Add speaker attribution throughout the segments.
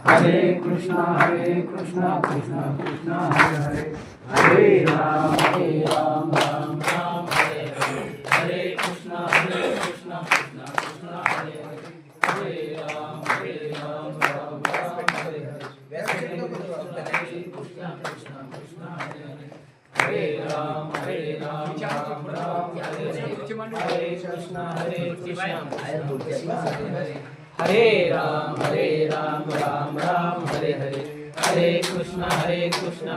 Speaker 1: हरे कृष्णा कृष्णा कृष्णा हरे हरे, हरे राम राम राम हरे हरे, हरे कृष्णा कृष्णा कृष्णा हरे हरे, हरे राम राम राम हरे हरे, हरे कृष्णा कृष्णा हरे हरे, हरे राम राम राम हरे हरे, हरे कृष्णा कृष्णा हरे हरे, हरे राम राम राम हरे हरे, हरे कृष्णा कृष्णा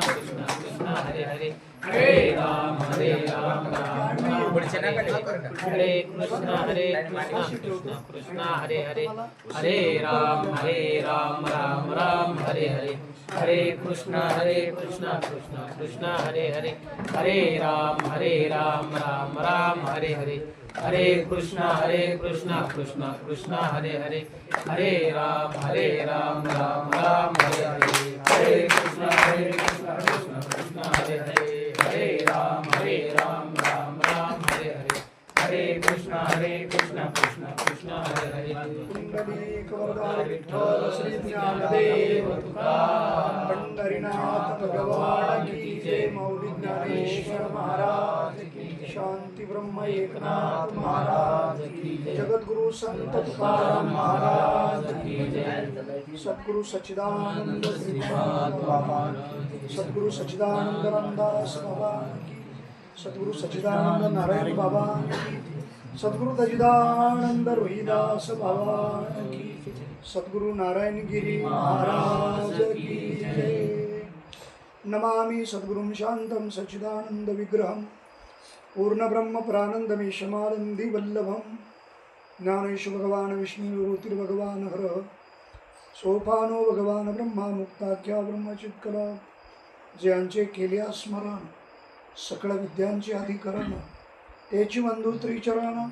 Speaker 1: कृष्णा हरे हरे, हरे राम राम राम हरे हरे, हरे कृष्णा कृष्णा कृष्णा हरे हरे, हरे राम राम राम हरे हरे, हरे कृष्णा कृष्णा कृष्णा हरे हरे, हरे राम राम राम हरे हरे, हरे कृष्णा कृष्णा कृष्णा हरे हरे, हरे राम राम राम हरे हरे, हरे कृष्णा कृष्णा कृष्णा हरे हरे, हरे राम राम राम हरे हरे, हरे कृष्णा कृष्णा कृष्णा हरे हरे,
Speaker 2: पुंडलीक वरदा विठ्ठल श्री ज्ञानदेव तुकाराम, पंढरीनाथ भगवान की जय, मौली ज्ञानेश्वर महाराज की, शांती ब्रह्म एकनाथ महाराज की, जगद्गुरु संत तुकाराम महाराज की जय, सद्गुरु सच्चिदानंद श्रीपाद बाबा, सद्गुरु सच्चिदानंद रामदास बाबा की, सद्गुरु सच्चिदानंद नारायण बाबा की, सद्गुरु सच्चिदानंद रोहिदास बाबा की, सद्गुरु नारायण गिरी महाराज की जय। नमामि सद्गुरुं शांतं सच्चिदानंद विग्रहं, पूर्ण ब्रह्म प्रानंदमेशमानंदी वल्लभं, ज्ञानेश भगवान विष्णुरुतिर्भगवान हरः, सोपानो भगवान ब्रह्मा मुक्ताख्या ब्रह्मचित्कला, ज्यांचे केल्या स्मरण सकळ विद्यांचे अधिकरण, तेची बंधू त्रिचरण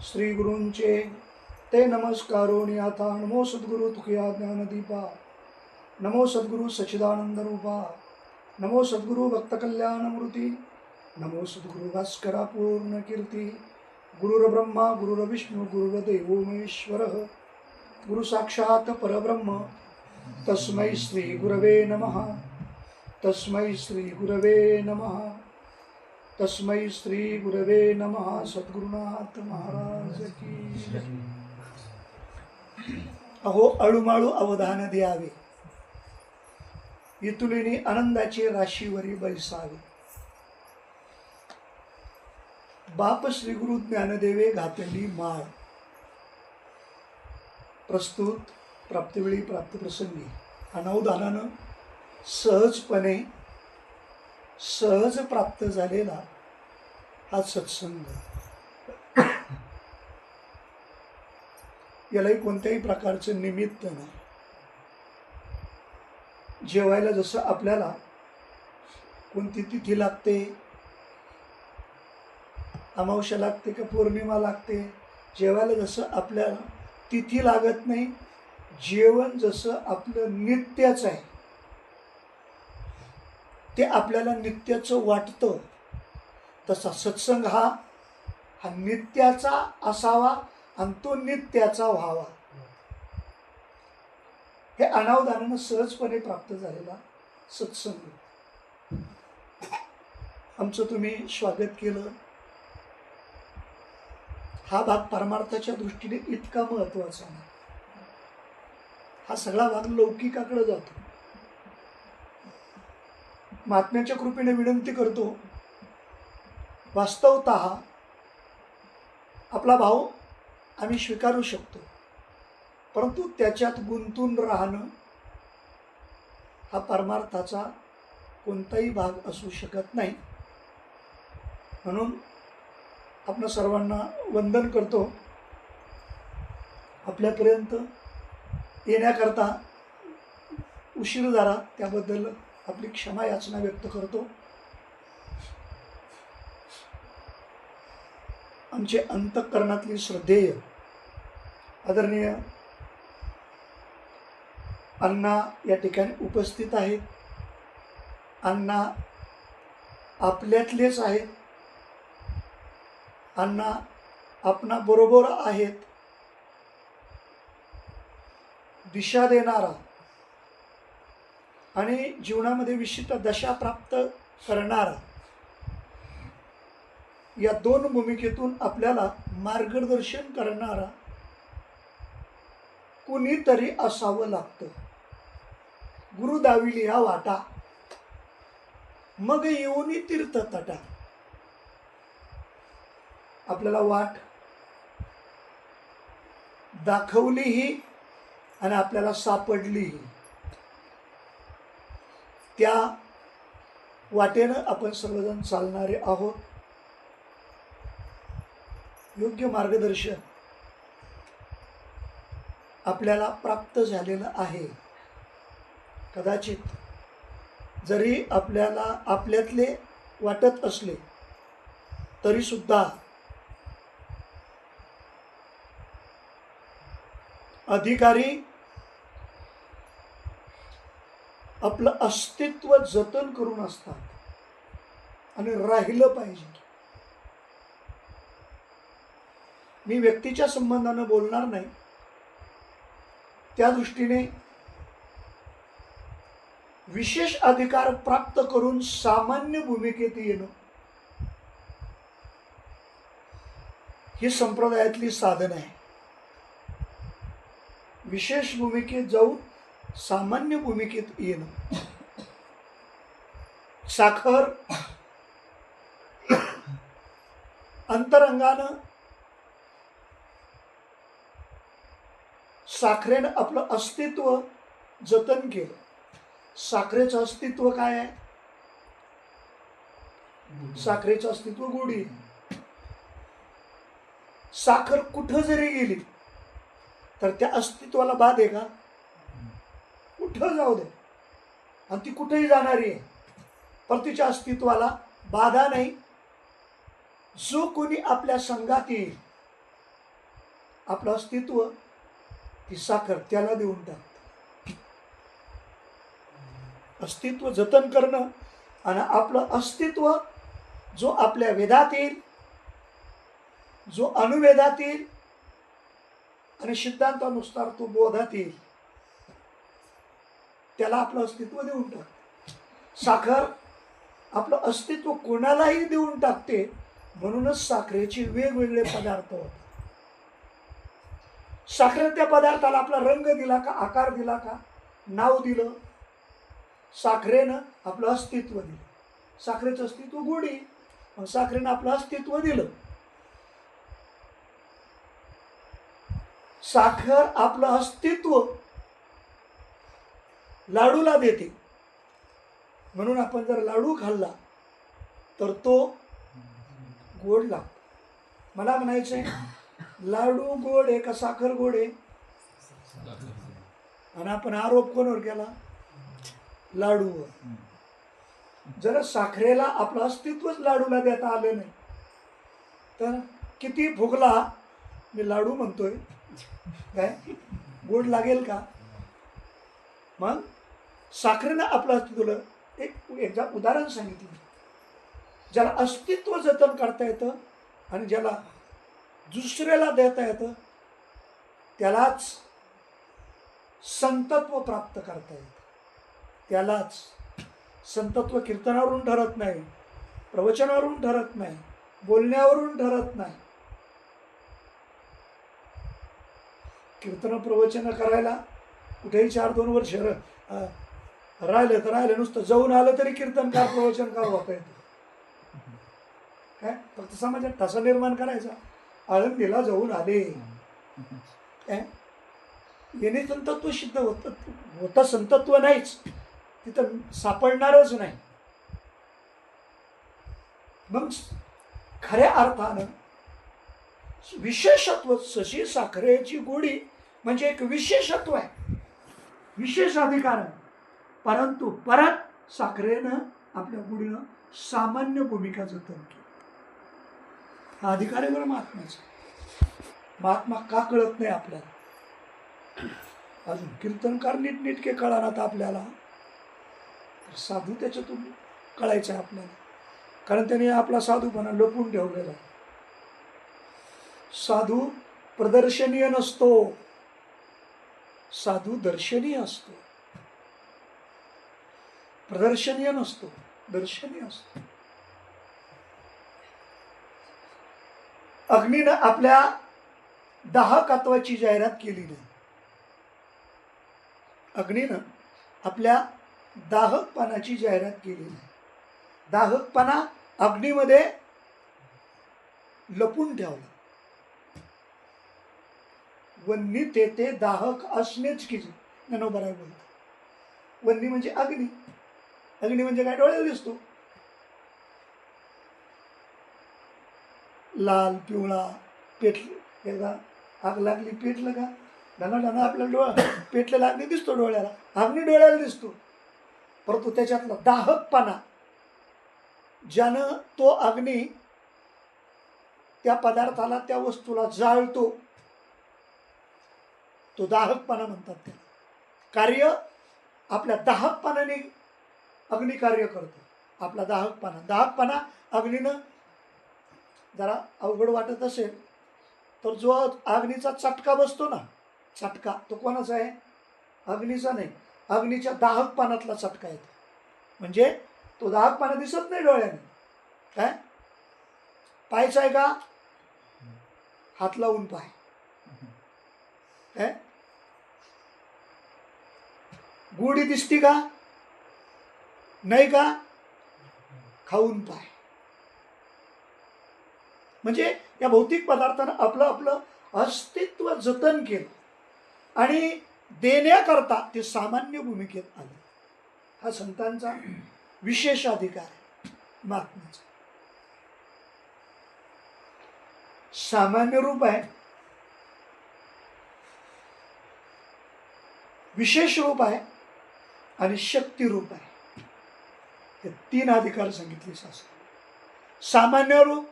Speaker 2: श्री गुरूंचे ते नमस्कारोनी आता, नमो सद्गुरु तुकया ज्ञानदीपा, नमो सद्गुरु सच्चिदानंद रूपा, नमो सद्गुरु भक्त कल्याण मूर्ती, नमो सद्गुरु भास्करा पूर्ण कीर्ती, गुरुर्ब्रह्मा गुरुर्विष्णू गुरुर्देवो महेश्वरः, गुरु साक्षात परब्रह्म तस्मै श्री गुरवे नमः, तस्मै श्री गुरवे नमः, तस्मै श्री गुरवे नमः। सद्गुरुनाथ महाराज की जय। अहो अळूमाळू अवधान द्यावे, इतुलिनी आनंदाची राशीवरी बैसावे, बाप श्री गुरु ज्ञानदेवे घातली माळ, प्रस्तुत प्राप्तिवेळी प्राप्तप्रसंगी अनावधानानं सहजपणे सहज प्राप्त झालेला हा सत्संग, यालाही कोणत्याही प्रकारचं निमित्त नाही. जेवायला जसं आपल्याला कोणती तिथी लागते, अमावस्या लागते का पौर्णिमा लागते, जेवायला जसं आपल्याला तिथी लागत नाही, जेवण जसं आपलं नित्यच आहे, ते आपल्याला नित्याचं वाटतं, तसा सत्संग हा नित्याचा असावा आणि तो नित्याचा व्हावा. हे अनावधानानं सहजपणे प्राप्त झालेला सत्संग. आमचं तुम्ही स्वागत केलं. हा भाग परमार्थाच्या दृष्टीने इतका महत्वाचा नाही. हा सगळा भाग लौकिकाकडे जातो. महात्म्याच्या कृपेने विनंती करतो, वास्तवतः आपला भाव आम्ही स्वीकारू शकतो, परंतु त्याच्यात गुंतून राहणं हा परमार्थाचा कोणताही भाग असू शकत नाही. म्हणून आपण सर्वांना वंदन करतो. आपल्यापर्यंत येण्याकरता उशीर झाला त्याबद्दल आपली क्षमा याचना व्यक्त करतो. आमचे अंतःकरणातली श्रद्धेय आदरणीय अण्णा या ठिकाणी उपस्थित आहेत. अण्णा आपल्यातलेच आहेत. अण्णा आपणा बरोबर आहेत. दिशा देणारा, आणि जीवनामध्ये विशिष्ट दशा प्राप्त करणारा, या दोन भूमिकेतून आपल्याला मार्गदर्शन करणारा कुणीतरी असावं लागतं. गुरु दाविली हा वाटा, मग येऊनी तीर्थ तटा. आपल्याला वाट दाखवलीही आणि आपल्याला सापडलीही. त्या वाटेनं आपण सर्वजण चालणारे आहोत. योग्य मार्गदर्शन आपल्याला प्राप्त झालेलं आहे. कदाचित जरी आपल्याला आपल्यातले वाटत असले तरी सुद्धा अधिकारी आपलं अस्तित्व जतन करून असतात आणि राहिलं पाहिजे. मी व्यक्तीच्या संबंधानं बोलणार नाही, त्या दृष्टीने विशेष अधिकार प्राप्त करून सामान्य भूमिकेत येणं ही संप्रदायातली साधन आहे. विशेष भूमिकेत जाऊन सामान्य भूमिकेत येणं. साखर अंतरंगानं साखरेनं आपलं अस्तित्व जतन केलं. साखरेचं अस्तित्व काय आहे? साखरेचं अस्तित्व गोडी. साखर कुठं जरी गेली तर त्या अस्तित्वाला बाद आहे का? कुठं जाऊ दे, आणि ती कुठेही जाणारी आहे, पण तिच्या अस्तित्वाला बाधा नाही. जो कोणी आपल्या संघात येईल, आपलं अस्तित्व ती साखर त्याला देऊन टाकते. अस्तित्व जतन करणं आणि आपलं अस्तित्व जो आपल्या वेदात येईल, जो अनुवेदात येईल आणि सिद्धांतानुसार तो बोधात येईल, त्याला आपलं अस्तित्व देऊन टाकते. साखर आपलं अस्तित्व कोणालाही देऊन टाकते. म्हणूनच साखरेचे वेगवेगळे पदार्थ होतात. साखर त्या पदार्थाला आपला रंग दिला का, आकार दिला का, नाव दिलं. साखरेनं आपलं अस्तित्व दिलं. साखरेचं अस्तित्व गोडी, मग साखरेनं आपलं अस्तित्व दिलं. साखर आपलं अस्तित्व लाडूला देते. म्हणून आपण जर लाडू खाल्ला तर तो गोड लागतो. मला म्हणायचंय, लाडू गोड आहे का साखर गोड आहे? आणि आपण आरोप कोणावर केला? लाडूवर. जर साखरेला आपलं अस्तित्वच लाडूला देता आलं नाही तर किती फुगला मी लाडू म्हणतोय, काय गोड लागेल का? मग साखरेनं आपलं अस्तित्व, एक उदाहरण सांगितलं, ज्याला अस्तित्व जतन करता येतं आणि ज्याला दुसऱ्याला देता येतं त्यालाच संतत्व प्राप्त करता येतं. त्यालाच संतत्व कीर्तनावरून ठरत नाही, प्रवचनावरून ठरत नाही, बोलण्यावरून ठरत नाही. कीर्तन प्रवचन करायला कुठेही 4-2 वर्ष राहिलं तर राहिलं, नुसतं जाऊन आलं तरी कीर्तनकार प्रवचनकार होता येतो. काय फक्त समाजात ठसा निर्माण करायचा, आळंदीला जाऊन आले, काय येणे संतत्व सिद्ध होतं संतत्व नाहीच, तिथं सापडणारच नाही. मग खऱ्या अर्थानं विशेषत्व, सशी साखरेची गोडी म्हणजे एक विशेषत्व आहे, विशेष अधिकार आहे. परंतु परत साखरेनं आपल्या गोडीनं सामान्य भूमिका जतन केली. हा अधिकार आहे बरं महात्म्याचा. महात्मा का कळत नाही आपल्याला? अजून कीर्तनकार नीटनेटके कळणार आपल्याला, तर साधू त्याच्यातून कळायचं आहे आपल्याला. कारण त्याने आपला साधूपणा लपून ठेवलेला आहे. साधू प्रदर्शनीय नसतो, साधू दर्शनीय असतो. प्रदर्शनीय नसतो, दर्शनीय असतो. अग्नीनं आपल्या दाहकत्वाची जाहिरात केली नाही. अग्नीनं आपल्या दाहकपणाची जाहिरात केली नाही. दाहकपणा अग्नीमध्ये लपून ठेवला. वन्नी तेथे दाहक असणेच की ज्ञानोबराय बोलतात. वन्नी म्हणजे अग्नी. अग्नी म्हणजे काय? डोळ्याला दिसतो. लाल पिवळा पेटलं, एकदा आग लागली पेटलं का धनाधना आपल्याला डोळा पेटलेला अग्नी दिसतो डोळ्याला. अग्नी डोळ्याला दिसतो. परंतु त्याच्यातला दाहकपणा, ज्यानं तो अग्नी त्या पदार्थाला, त्या वस्तूला जाळतो, तो दाहकपणा म्हणतात त्याला. कार्य आपल्या दाहकपणाने अग्नी कार्य करतो. आपला दाहकपणा अग्नीनं जरा अवघड वाटत असेल तर जो अग्नीचा चटका बसतो ना, चटका तो कोणाचा आहे? अग्नीचा नाही, अग्नीच्या दाहकपणातला चटका येतो. म्हणजे तो दाहकपणा दिसत नाही डोळ्याने. काय पाहायचं आहे का? हात लावून पाय. काय गोडी दिसती का? नाही का? खाऊन पाय. म्हणजे या भौतिक पदार्थानं आपलं आपलं अस्तित्व जतन केलं आणि देण्याकरता ते सामान्य भूमिकेत आले. हा संतांचा विशेष अधिकार आहे. महात्म्याचा सामान्य रूप आहे, विशेष रूप आहे आणि शक्ती रूप आहे. हे तीन अधिकार सांगितले शास्त्र. सामान्य रूप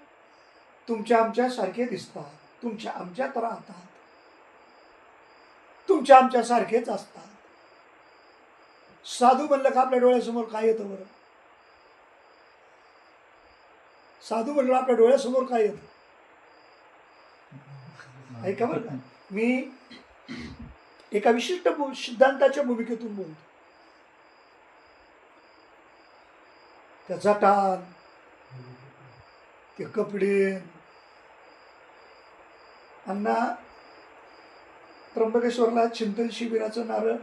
Speaker 2: तुमच्या आमच्या सारखे दिसतात, तुमच्या आमच्यात राहतात, तुमच्या आमच्या सारखेच असतात. साधू म्हणलं का आपल्या डोळ्यासमोर काय येतं बरं? साधू म्हणलं आपल्या डोळ्यासमोर काय येतं? ऐका बरं का, मी एका विशिष्ट सिद्धांताच्या भूमिकेतून बोलतो. त्या जटान, ते कपडे, अण्णा त्र्यंबकेश्वरला चिंतन शिबिराचं नारळ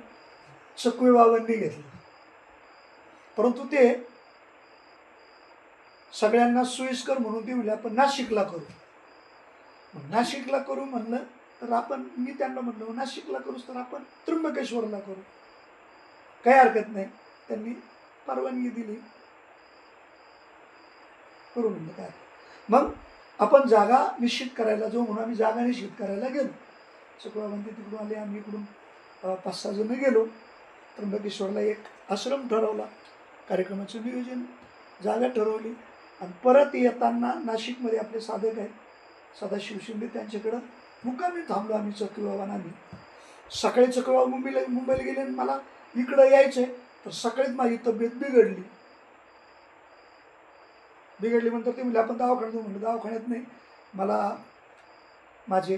Speaker 2: चकवे बाबांनी घेतलं. परंतु ते सगळ्यांना सोयीस्कर म्हणून ते म्हणले आपण नाशिकला करू. नाशिकला करू म्हणलं तर आपण, मी त्यांना म्हणलं नाशिकला करूच तर आपण त्र्यंबकेश्वरला करू, काही हरकत नाही. त्यांनी परवानगी दिली, करू म्हणलं. काय मग आपण जागा निश्चित करायला जाऊ म्हणून आम्ही जागा निश्चित करायला गेलो. चक्रवाबंदी तिकडून आले, आम्ही इकडून 5-6 जण गेलो. त्र्यंबकेश्वरला एक आश्रम ठरवला, कार्यक्रमाचं नियोजन, जागा ठरवली आणि परत येताना नाशिकमध्ये आपले साधक आहेत सदाशिव शिंदे, त्यांच्याकडं मुक्कामी थांबलो आम्ही. चक्रवाबांना आम्ही सकाळी चक्रवाबा मुंबईला गेले आणि मला इकडं यायचं आहे, तर सकाळीच माझी तब्येत बिघडली म्हणतात ते म्हणजे आपण दवाखान्यात म्हणलं. दवाखान्यात नाही, मला माझे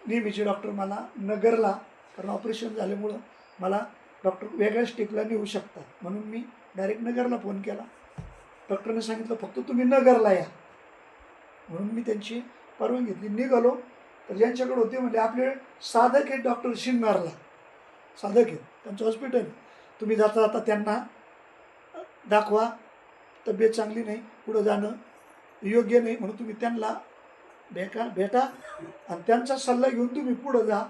Speaker 2: नेहमीचे डॉक्टर मला नगरला, कारण ऑपरेशन झाल्यामुळं मला डॉक्टर वेगळ्या स्टेपला नेऊ शकतात, म्हणून मी डायरेक्ट नगरला फोन केला. डॉक्टरने सांगितलं फक्त तुम्ही नगरला या, म्हणून मी त्यांची परवानगी घेतली. निघालो तर ज्यांच्याकडे होते म्हणजे आपले साधक आहेत डॉक्टर शिन्नारला, साधक आहेत, त्यांचं हॉस्पिटल. तुम्ही जाता जाता त्यांना दाखवा, तब्येत चांगली नाही, पुढं जाणं योग्य नाही, म्हणून तुम्ही त्यांना भेटा आणि त्यांचा सल्ला घेऊन तुम्ही पुढं जा.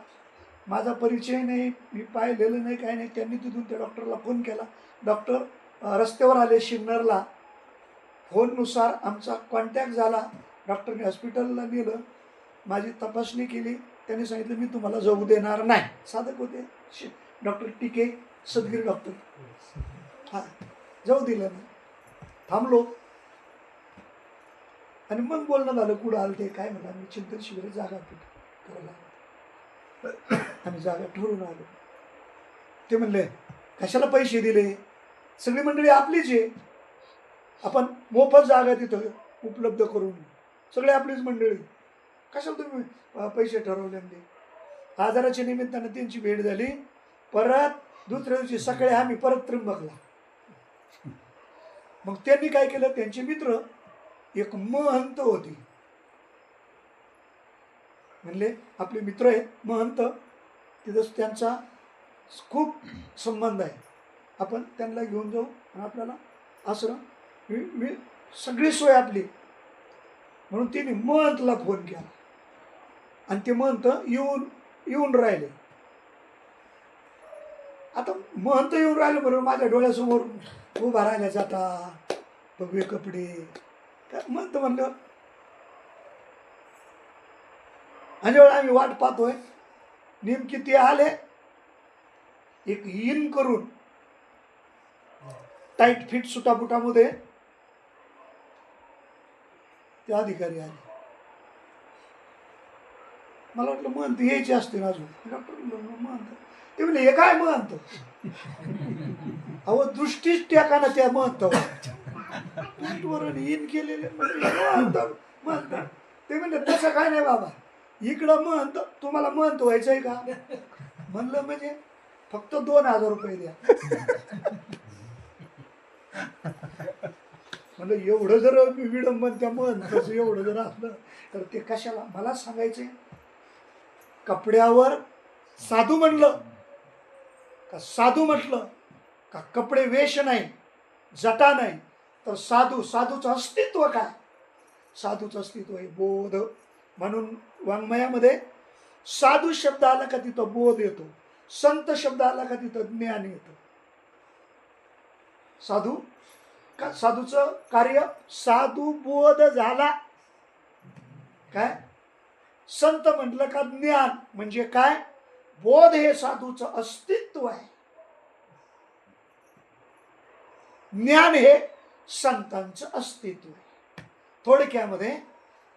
Speaker 2: माझा परिचय नाही, मी पाहिलेलं नाही, काय नाही. त्यांनी तिथून त्या डॉक्टरला फोन केला. डॉक्टर रस्त्यावर आले शिन्नरला. फोननुसार आमचा कॉन्टॅक्ट झाला. डॉक्टरने हॉस्पिटलला नेलं, माझी तपासणी केली. त्यांनी सांगितलं मी तुम्हाला जाऊ देणार नाही. साधक होते डॉक्टर टीके सदगीर डॉक्टर. हां, जाऊ दिलं नाही. थांबलो आणि मग बोलणं झालं. कुठं आलं ते काय म्हणा, मी चिंतन शिबिर जागा करायला आणि जागा ठरवून आलो. ते म्हणले कशाला पैसे दिले, सगळी मंडळी आपलीच आहे, आपण मोफत जागा तिथं उपलब्ध करून, सगळे आपलीच मंडळी, कशाला तुम्ही पैसे ठरवले. आजाराच्या निमित्तानं त्यांची भेट झाली. परत दुसऱ्या दिवशी सकाळी आम्ही परत त्र्यंबकला मग त्यांनी काय केलं, त्यांचे मित्र एक महंत होते, म्हणले आपले मित्र आहेत महंत, तिथं त्यांचा खूप संबंध आहे, आपण त्यांना घेऊन जाऊ आणि आपल्याला आश्रम सगळी सोय आपली. म्हणून तिने महंतला फोन केला आणि ते महंत येऊन राहिले. आता महंत येऊन राहिले बरोबर माझ्या डोळ्यासमोर उभा राहिल्या जाता भगवे कपडे, काय महंत म्हणलं. आणि आम्ही वाट पाहतोय, नेमकी ते आले, एक इन करून टाईट फिट सुटापुटामध्ये ते अधिकारी आले. मला वाटलं महंत यायचे असते ना अजून. डॉक्टर महंत, ते म्हणले हे काय महंत, अहो दृष्टीच टेका ना त्या महंतावर इन केलेले महंत. ते म्हणले तसं काय नाही बाबा, इकडं महंत, तुम्हाला महंत व्हायचंय का. म्हणलं म्हणजे फक्त 2000 रुपये द्या. म्हणलं एवढं जर विडंबन त्या महंताचं एवढं जर असलं तर ते कशाला. मला सांगायचे, कपड्यावर साधू म्हणलं का, साधू म्हटलं का कपडे वेश नाही, जटा नाही, तर साधूचं अस्तित्व काय. साधूचं अस्तित्व आहे बोध. म्हणून वाङ्मयामध्ये साधू शब्द आला का तिथं बोध येतो, संत शब्द आला का तिथं ज्ञान येतं. साधूचं कार्य, साधू बोध झाला काय, संत म्हटलं का ज्ञान म्हणजे काय, बोध हे साधूचं अस्तित्व आहे, ज्ञान हे संतांचं अस्तित्व आहे. थोडक्यामध्ये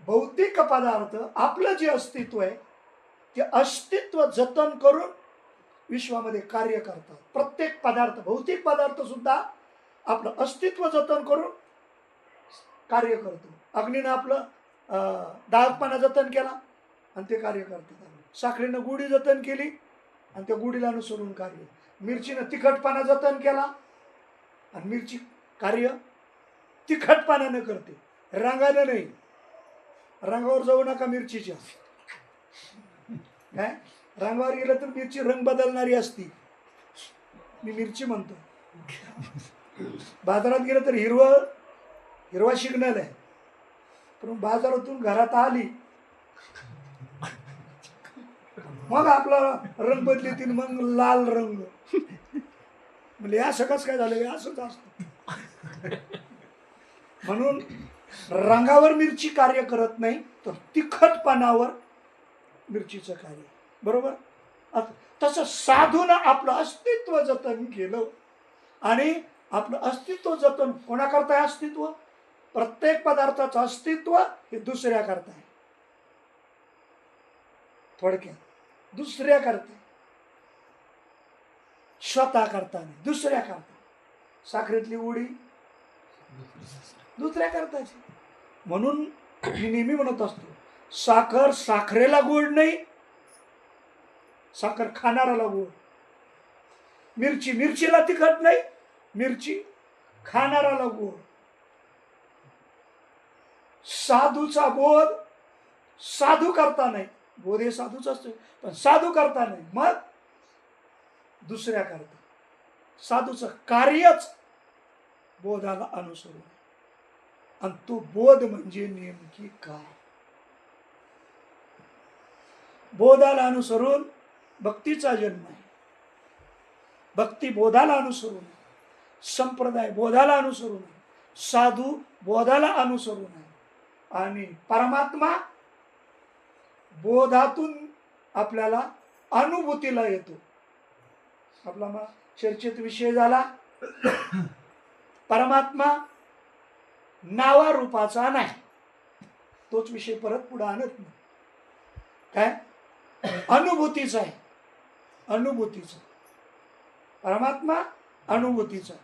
Speaker 2: भौतिक पदार्थ आपलं जे अस्तित्व आहे ते अस्तित्व जतन करून विश्वामध्ये कार्य करतात. प्रत्येक पदार्थ, भौतिक पदार्थ सुद्धा आपलं अस्तित्व जतन करून कार्य करतो. अग्नीनं आपलं दाहकपणा जतन केला आणि ते कार्य करतात. साखरेनं गुढी जतन केली आणि त्या गुढीला अनुसरून कार्य. मिरचीनं तिखटपणा जतन केला आणि मिरची कार्य तिखटपणानं करते, रंगानं नाही. रंगावर जाऊ नका मिरचीच्या, काय रंगावर गेलं तर मिरची रंग बदलणारी असती, मी मिरची म्हणतो. बाजारात गेलं तर हिरवा सिग्नल आहे, पण बाजारातून घरात आली मग आपला रंग बदलीतील, मग लाल रंग. म्हणजे असं कसं काय झालं, असंच असतं. म्हणून रंगावर मिरची कार्य करत नाही, तर तिखटपणावर मिरचीचं कार्य. बरोबर. तसं साधून आपलं अस्तित्व जतन केलं. आणि आपलं अस्तित्व जतन कोणाकरता आहे? अस्तित्व, प्रत्येक पदार्थाचं अस्तित्व हे दुसऱ्या करता आहे. थोडक्यात दुसऱ्या करता, स्वतः करता नाही, दुसऱ्या करता. साखरेतली उडी दुसऱ्या करताची. म्हणून मी नेहमी म्हणत असतो, साखर साखरेला गोड नाही, साखर खाणाराला गोड. मिरची मिरचीला तिखट नाही, मिरची खाणाराला गोड. साधूचा बोध साधू करता नाही, बोध हे साधूच असतो, पण साधू करता नाही, मग दुसऱ्या करता. साधूचं कार्यच बोधाला अनुसरून, आणि तो बोध म्हणजे नेमकी काय. बोधाला अनुसरून भक्तीचा जन्म आहे, भक्ती बोधाला अनुसरून आहे, संप्रदाय बोधाला अनुसरून आहे, साधू बोधाला अनुसरून आहे, आणि परमात्मा बोधातून आपल्याला अनुभूतीला येतो. आपला मग चर्चेत विषय झाला, परमात्मा नावारूपाचा नाही. तोच विषय परत पुढे आणत नाही. काय अनुभूतीचा आहे, अनुभूतीचा. परमात्मा अनुभूतीचा.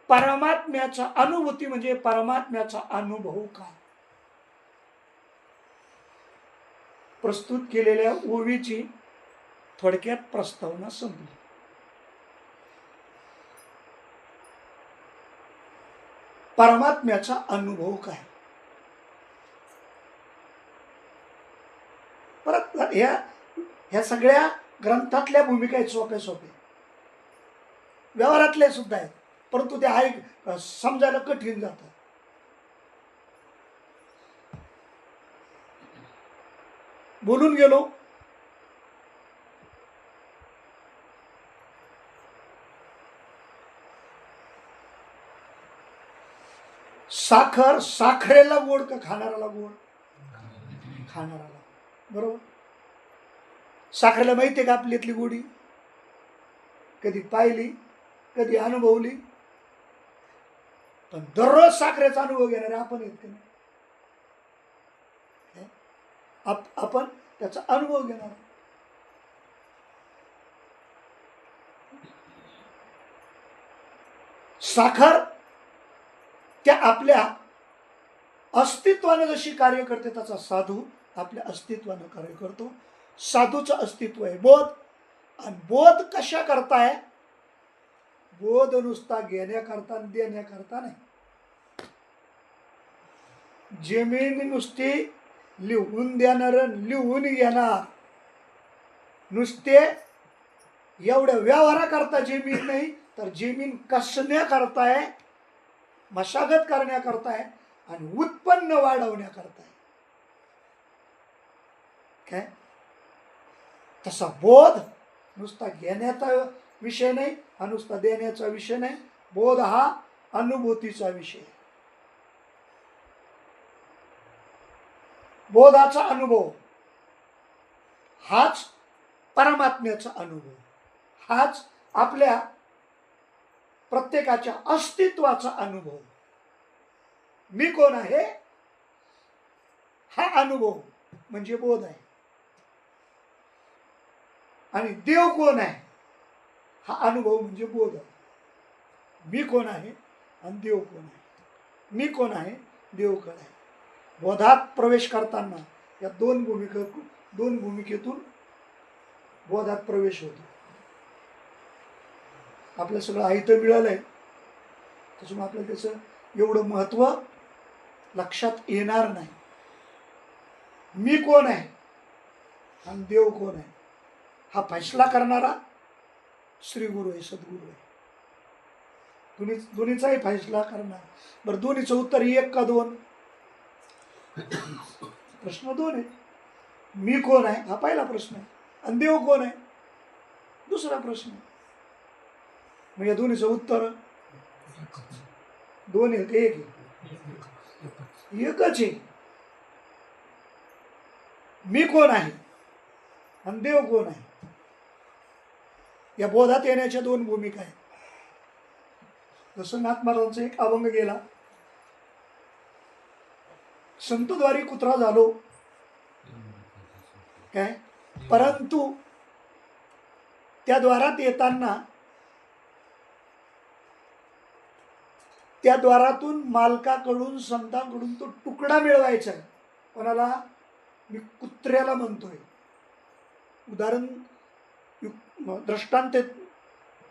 Speaker 2: परमात्म्याचा अनुभूती म्हणजे परमात्म्याचा अनुभव काय. प्रस्तुत केलेल्या ओवीची थोडक्यात प्रस्तावना संपली. परमात्म्याचा अनुभव काय. परत ह्या सगळ्या ग्रंथातल्या भूमिका आहेत, सोप्या सोप्या, व्यवहारातले सुद्धा आहेत, परंतु ते समजायला कठीण जातं. बोलून गेलो. साखरेला गोड का खाणाराला गोड. खाणाराला, बरोबर. साखरेला माहितीये का आपल्यातली गोडी, कधी पाहिली, कधी अनुभवली. पण दररोज साखरेचा अनुभव घेणारे आपण येत नाही. आपण त्याचा अनुभव घेणार. साखर त्या आपल्या अस्तित्वाने जशी कार्य करते, त्याचा साधू आपल्या अस्तित्वानं कार्य करतो. साधूचं अस्तित्व आहे बोध. आणि बोध कशा करताय. बोध नुसता घेण्याकरता देण्याकरता नाही. जमीन नुसती लिहून देणार, लिहून घेणार, नुसते एवढ्या व्यवहाराकरता जमीन नाही, तर जमीन कसण्याकरताय, मशागत करण्याकरताय आणि उत्पन्न वाढवण्याकरताय. काय तसा बोध नुसता घेण्याचा विषय नाही, हा नुसता देण्याचा विषय नाही. बोध हा अनुभूतीचा विषय. बोधाचा अनुभव हाच परमात्म्याचा अनुभव, हाच आपल्या प्रत्येकाच्या अस्तित्वाचा अनुभव. मी कोण आहे हा अनुभव म्हणजे बोध आहे. आणि देव कोण आहे हा अनुभव म्हणजे बोध आहे. मी कोण आहे आणि देव कोण आहे. मी कोण आहे, देव कोण आहे. बोधात प्रवेश करताना या दोन भूमिकेतून बोधात प्रवेश होतो. आपलं सगळं आयतं मिळालंय, त्याच्यामुळे आपल्याला त्याचं एवढं महत्व लक्षात येणार नाही. मी कोण आहे आणि देव कोण आहे हा फैसला करणारा श्री गुरु आहे, सद्गुरू आहे. दोन्हीचाही फैसला करणार. बरं, दोन्हीचं उत्तर एक का दोन. प्रश्न दोन आहे. मी कोण आहे हा पहिला प्रश्न आहे, आणि देव कोण आहे दुसरा प्रश्न आहे. मग या दोन्हीचं उत्तर दोन आहे, एक आहे, एकच आहे. मी कोण आहे आणि देव कोण आहे. या बोधात येण्याच्या दोन भूमिका आहेत. जसं नाथ महाराजांचा एक अभंग गेला, संतद्वारी कुत्रा झालो काय, परंतु त्या द्वारात येताना त्या द्वारातून मालकाकडून, संतांकडून तो तुकडा मिळवायचा. कोणाला, मी कुत्र्याला म्हणतोय. उदाहरण दृष्टांत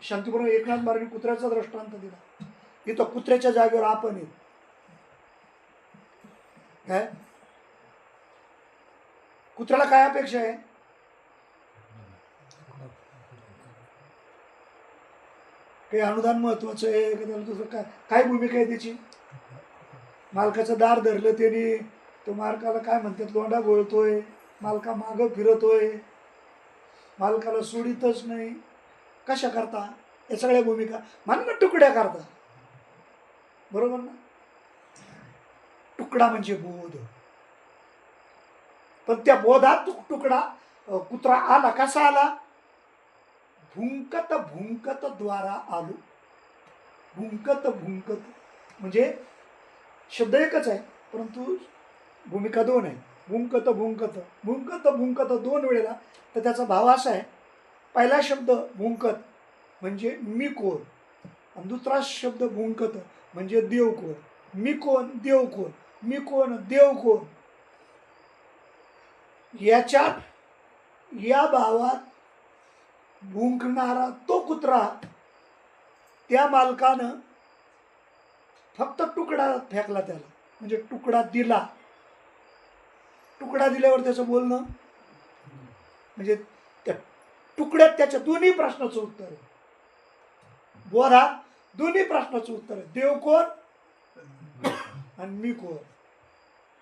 Speaker 2: शांतीपूर्ण एकनाथ महाराजांनी कुत्र्याचा दृष्टांत दिला. इथं कुत्र्याच्या जागेवर आपण आहे काय. कुत्र्याला काय अपेक्षा आहे, काही अनुदान महत्वाचं आहे का, त्याला दुसरं काय भूमिका आहे त्याची. मालकाचं दार धरलं त्याने, तो मालकाला काय म्हणतात, लोंडा बोलतोय, मालका मागं फिरतोय, मालकाला सोडीतच नाही. कशा करता या सगळ्या भूमिका म्हणणं तुकड्या करता. बरोबर ना. तुकडा म्हणजे बोध. पण त्या बोधात तुकडा कुत्रा आला. कसा आला, भुंकत भुंकत द्वारा आलो. भुंकत भुंकत म्हणजे शब्द एकच आहे, परंतु भूमिका दोन आहे. भुंकत भुंकत, भुंकत भुंकत दोन वेळेला. तर त्याचा भाव असा आहे, पहिला शब्द भुंकत म्हणजे मी कोण, आणि दुसरा शब्द भुंकत म्हणजे देव कोण. मी कोण, देव कोण. मी कोण, देव कोण. याच्यात या भावात भुंकणारा तो कुत्रा त्या मालकानं फक्त तुकडा फेकला त्याला, म्हणजे तुकडा दिला. तुकडा दिल्यावर त्याचं बोलणं म्हणजे त्या तुकड्यात त्याच्या दोन्ही प्रश्नाचं उत्तर आहे. बोधा दोन्ही प्रश्नाचं उत्तर आहे. देव कोण आणि मी कोण.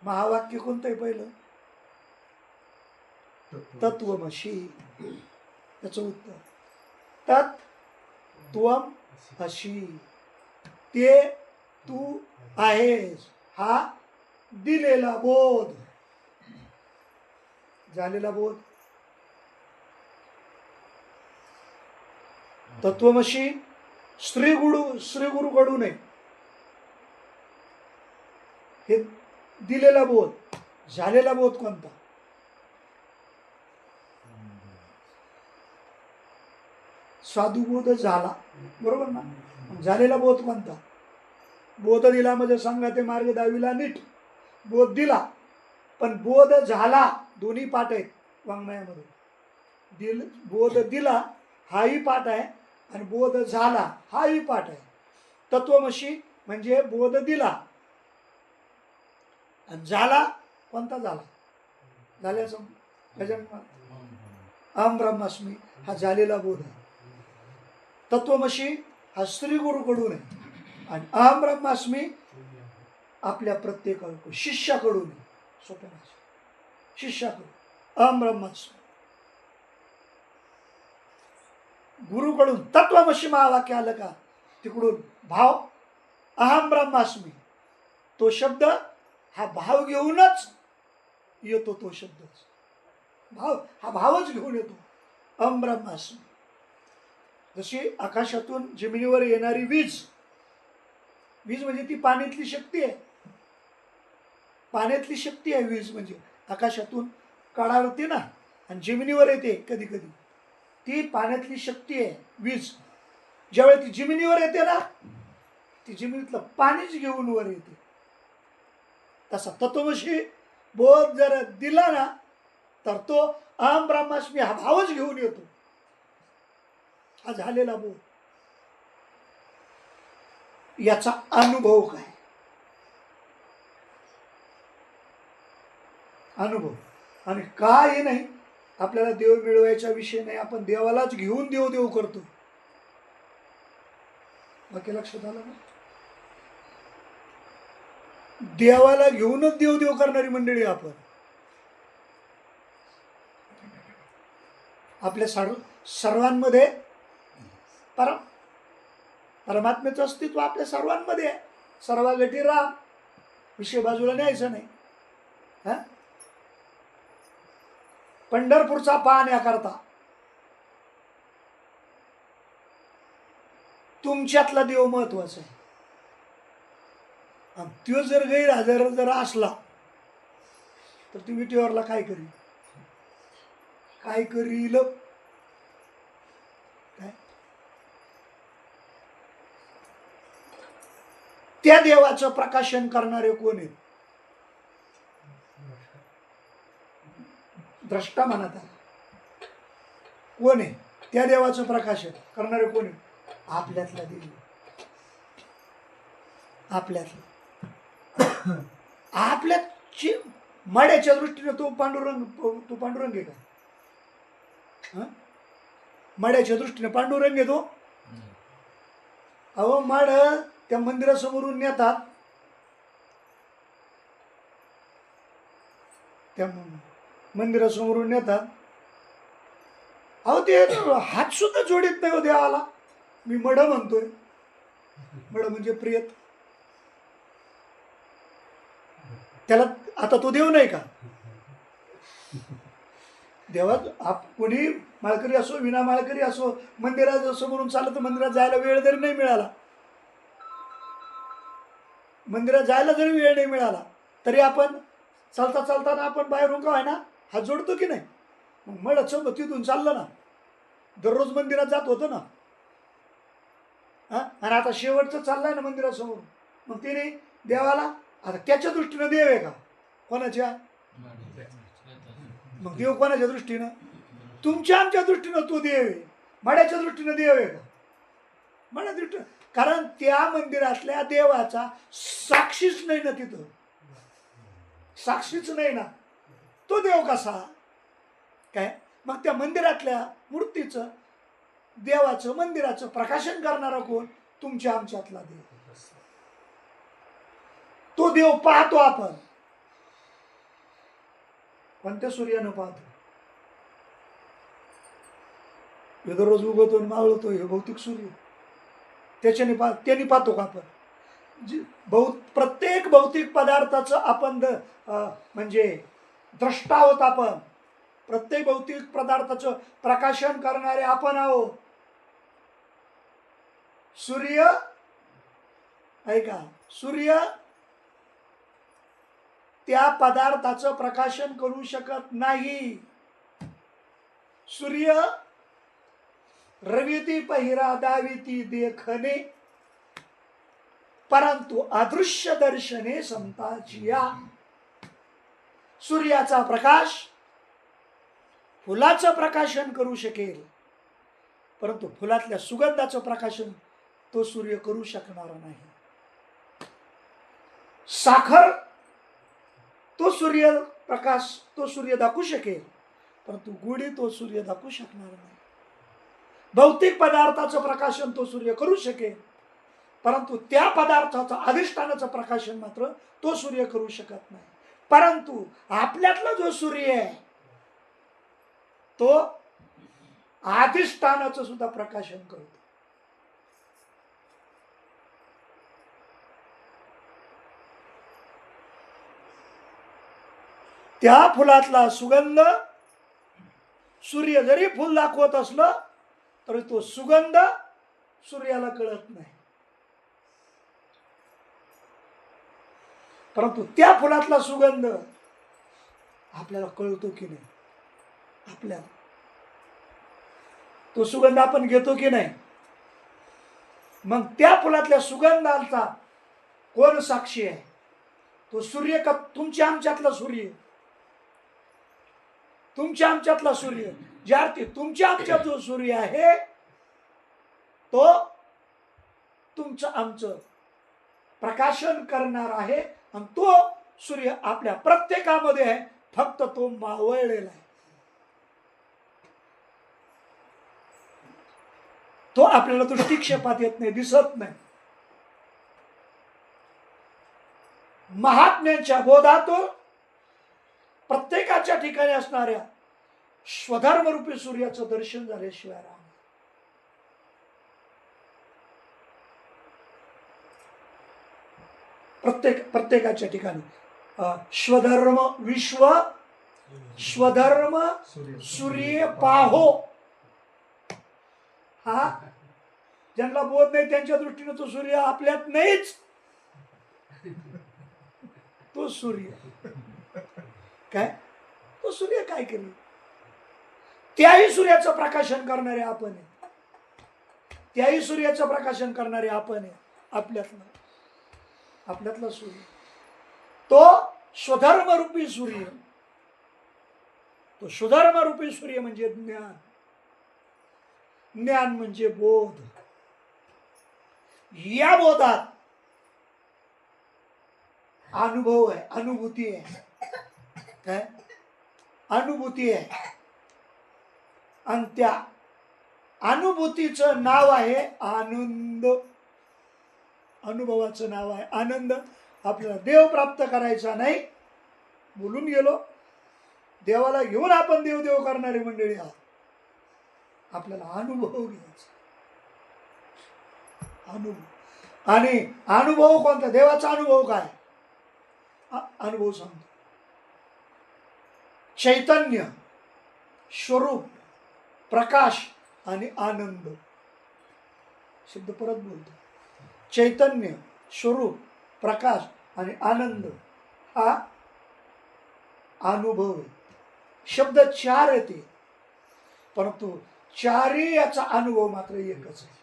Speaker 2: महावाक्य कोणतं आहे पहिलं? तत्वमशी. त्याचं उत्तर तत् त्वम अशी. ते तू आहेस हा दिलेला बोध, झालेला बोध. तत्वमशी श्री गुरुकडून आहे हे दिलेला बोध. झालेला बोध कोणता? साधुबोध झाला, बरोबर ना. झालेला बोध कोणता? बोध दिला म्हणजे सांगा ते मार्ग दाविला नीट. बोध दिला पण बोध झाला, दोन्ही पाठ आहेत वाङ्मयामध्ये. बोध दिला हाही पाठ आहे आणि बोध झाला हाही पाठ आहे. तत्वमशी म्हणजे बोध दिला आणि झाला कोणता? झाला झाल्याचं गजन अहम ब्रह्मास्मी हा झालेला बोध आहे. तत्वमशी हा श्री गुरुकडून आहे आणि अहम ब्रह्मास्मी आपल्या प्रत्येक शिष्याकडून आहे. सोप्या भाषेत शिष्याकडून अहम ब्रह्मास्मी. गुरुकडून तत्वमशी महावाक्य आलं का तिकडून भाव अहम ब्रह्मास्मी. तो शब्द हा भाव घेऊनच येतो. तो शब्दच भाव हा भावच घेऊन येतो. अहम ब्रह्मास्मी. जशी आकाशातून जमिनीवर येणारी वीज, वीज म्हणजे ती पाण्यातली शक्ती आहे. पाण्यातली शक्ती आहे वीज म्हणजे. आकाशातून कडाडते ना आणि जमिनीवर येते कधी कधी, ती पाण्यातली शक्ती आहे वीज. ज्यावेळी ती जमिनीवर येते ना, ती जमिनीतलं पाणीच घेऊन वर येते. तसा तत्वमशी बोध जर दिला ना तर तो अहम ब्रह्मास्मी हा भावच घेऊन येतो. हा झालेला बोध. याचा अनुभव काय? अनुभव. आणि काय नाही, आपल्याला देव मिळवायचा विषय नाही. आपण देवालाच घेऊन देव देव करतो. बाकी लक्षात आलं ना? देवाला घेऊनच देव देव करणारी मंडळी आपण. आपल्या सर्वांमध्ये परमात्म्याचं अस्तित्व आपल्या सर्वांमध्ये आहे. सर्वागठी राम, विषय बाजूला न्यायचा नाही. पंढरपूरचा पाहण्याकरता तुमच्यातला देव महत्वाचा आहे. आणि तो जर गैरहजर जर असला तर ती विटेवरला काय करील? काय करील? काय? त्या देवाचं प्रकाशन करणारे कोण आहेत? द्रष्टा म्हणत आहे. कोण आहे त्या देवाचं प्रकाशन करणारे? कोण आहे? आपल्यातला देव. आपल्यातला. आपल्या माड्याच्या दृष्टीने तो पांडुरंग आहे का? माड्याच्या दृष्टीने पांडुरंग आहे तो. अहो माड त्या मंदिरासमोरून नेतात, त्या मंदिरासमोरून नेतात. अहो ते हात सुद्धा जोडीत नाही हो देवाला. मी मड म्हणतोय. मड म्हणजे प्रियत. त्याला आता तो देव नाही का? देवात कोणी माळकरी असो विना माळकरी असो, मंदिरात समोरून चाललं तर मंदिरात जायला वेळ जरी नाही मिळाला, मंदिरात जायला जरी वेळ नाही मिळाला तरी आपण चालता चालताना आपण बाहेरून का आहे ना हात जोडतो की नाही? मग मड तिथून चाललं ना, दररोज मंदिरात जात होतं ना. आणि आता शेवटचं चाललंय ना मंदिरासमोर, मग तिने देवाला आता त्याच्या दृष्टीनं देव आहे का? कोणाच्या? मग देव कोणाच्या दृष्टीनं? तुमच्या आमच्या दृष्टीनं तो देव आहे. माड्याच्या दृष्टीनं देव आहे का? मला तिथं, कारण त्या मंदिरातल्या देवाचा साक्षीच नाही ना, तिथं साक्षीच नाही ना, तो देव कसा काय? मग त्या मंदिरातल्या मूर्तीचं, देवाचं, मंदिराचं प्रकाशन करणारा कोण? तुमच्या आमच्यातला देव. तो देव पाहतो आपण. कोणत्या सूर्यानं पाहतो? दररोज उगवतो आणि मावळतो हे भौतिक सूर्य, त्याने पाहतो का आपण? प्रत्येक भौतिक पदार्थाचं आपण म्हणजे द्रष्टा आहोत आपण. प्रत्येक भौतिक पदार्थाचं प्रकाशन करणारे आपण आहोत. सूर्य ऐका, सूर्य त्या पदार्थाचं प्रकाशन करू शकत नाही. सूर्य रविती पहिरा दाविती देखणे, परंतु अदृश्य दर्शने समताचिया. सूर्याचा प्रकाश फुलाचं प्रकाशन करू शकेल, परंतु फुलातल्या सुगंधाचं प्रकाशन तो सूर्य करू शकणार नाही. साखर तो सूर्य प्रकाश, तो सूर्य दाखवू शकेल, परंतु गुढी तो सूर्य दाखवू शकणार नाही. भौतिक पदार्थाचं प्रकाशन तो सूर्य करू शकेल, परंतु त्या पदार्थाचं अधिष्ठानाचं प्रकाशन मात्र तो सूर्य करू शकत नाही. परंतु आपल्यातला जो सूर्य आहे तो अधिष्ठानाचं सुद्धा प्रकाशन करतो. त्या फुलातला सुगंध सूर्य जरी फुल दाखवत असलं तरी तो सुगंध सूर्याला कळत नाही. परंतु त्या फुलातला सुगंध आपल्याला कळतो की नाही? आपल्याला तो सुगंध आपण घेतो की नाही? मग त्या फुलातल्या सुगंधाचा कोण साक्षी आहे? तो सूर्य का तुमच्या आमच्यातला सूर्य? तुमच्या आमच्यातला सूर्य. ज्या अर्थी तुमच्या आमच्यात जो सूर्य आहे तो तुमचं आमचं प्रकाशन करणार आहे, आणि तो सूर्य आपल्या प्रत्येकामध्ये आहे, फक्त तो मावळलेला आहे. तो आपल्याला दृष्टिक्षेपात येत नाही, दिसत नाही. महात्म्यांच्या बोधातून प्रत्येकाच्या ठिकाणी असणाऱ्या स्वधर्मरूपी सूर्याचं दर्शन झाल्याशिवाय राहणार. प्रत्येकाच्या ठिकाणी स्वधर्म विश्व स्वधर्म सूर्य पाहो. हा ज्यांना बोध नाही त्यांच्या दृष्टीने तो सूर्य आपल्यात नाहीच. तो सूर्य काय? तो सूर्य काय करेल? त्याही सूर्याचं प्रकाशन करणारे आपण आहे. त्याही सूर्याचं प्रकाशन करणारे आपण आहे. आपल्यातला सूर्य तो स्वधर्मरूपी सूर्य. तो स्वधर्मरूपी सूर्य म्हणजे ज्ञान. ज्ञान म्हणजे बोध. या बोधात अनुभव आहे, अनुभूती आहे. काय? अनुभूती आहे. आणि त्या अनुभूतीचं नाव आहे आनंद. अनुभवाचं नाव आहे आनंद. आपल्याला देव प्राप्त करायचा नाही. बोलून गेलो, देवाला घेऊन आपण देव देव करणारी मंडळी आहात. आपल्याला अनुभव घ्यायचा. अनुभव. आणि अनुभव कोणता? देवाचा अनुभव काय? अनुभव सांगतो. चैतन्य, स्वरूप, प्रकाश आणि आनंद. शब्द परत बोलतो. चैतन्य, स्वरूप, प्रकाश आणि आनंद हा अनुभव आहे. शब्द चार येते, परंतु चारही याचा अनुभव मात्र एकच आहे.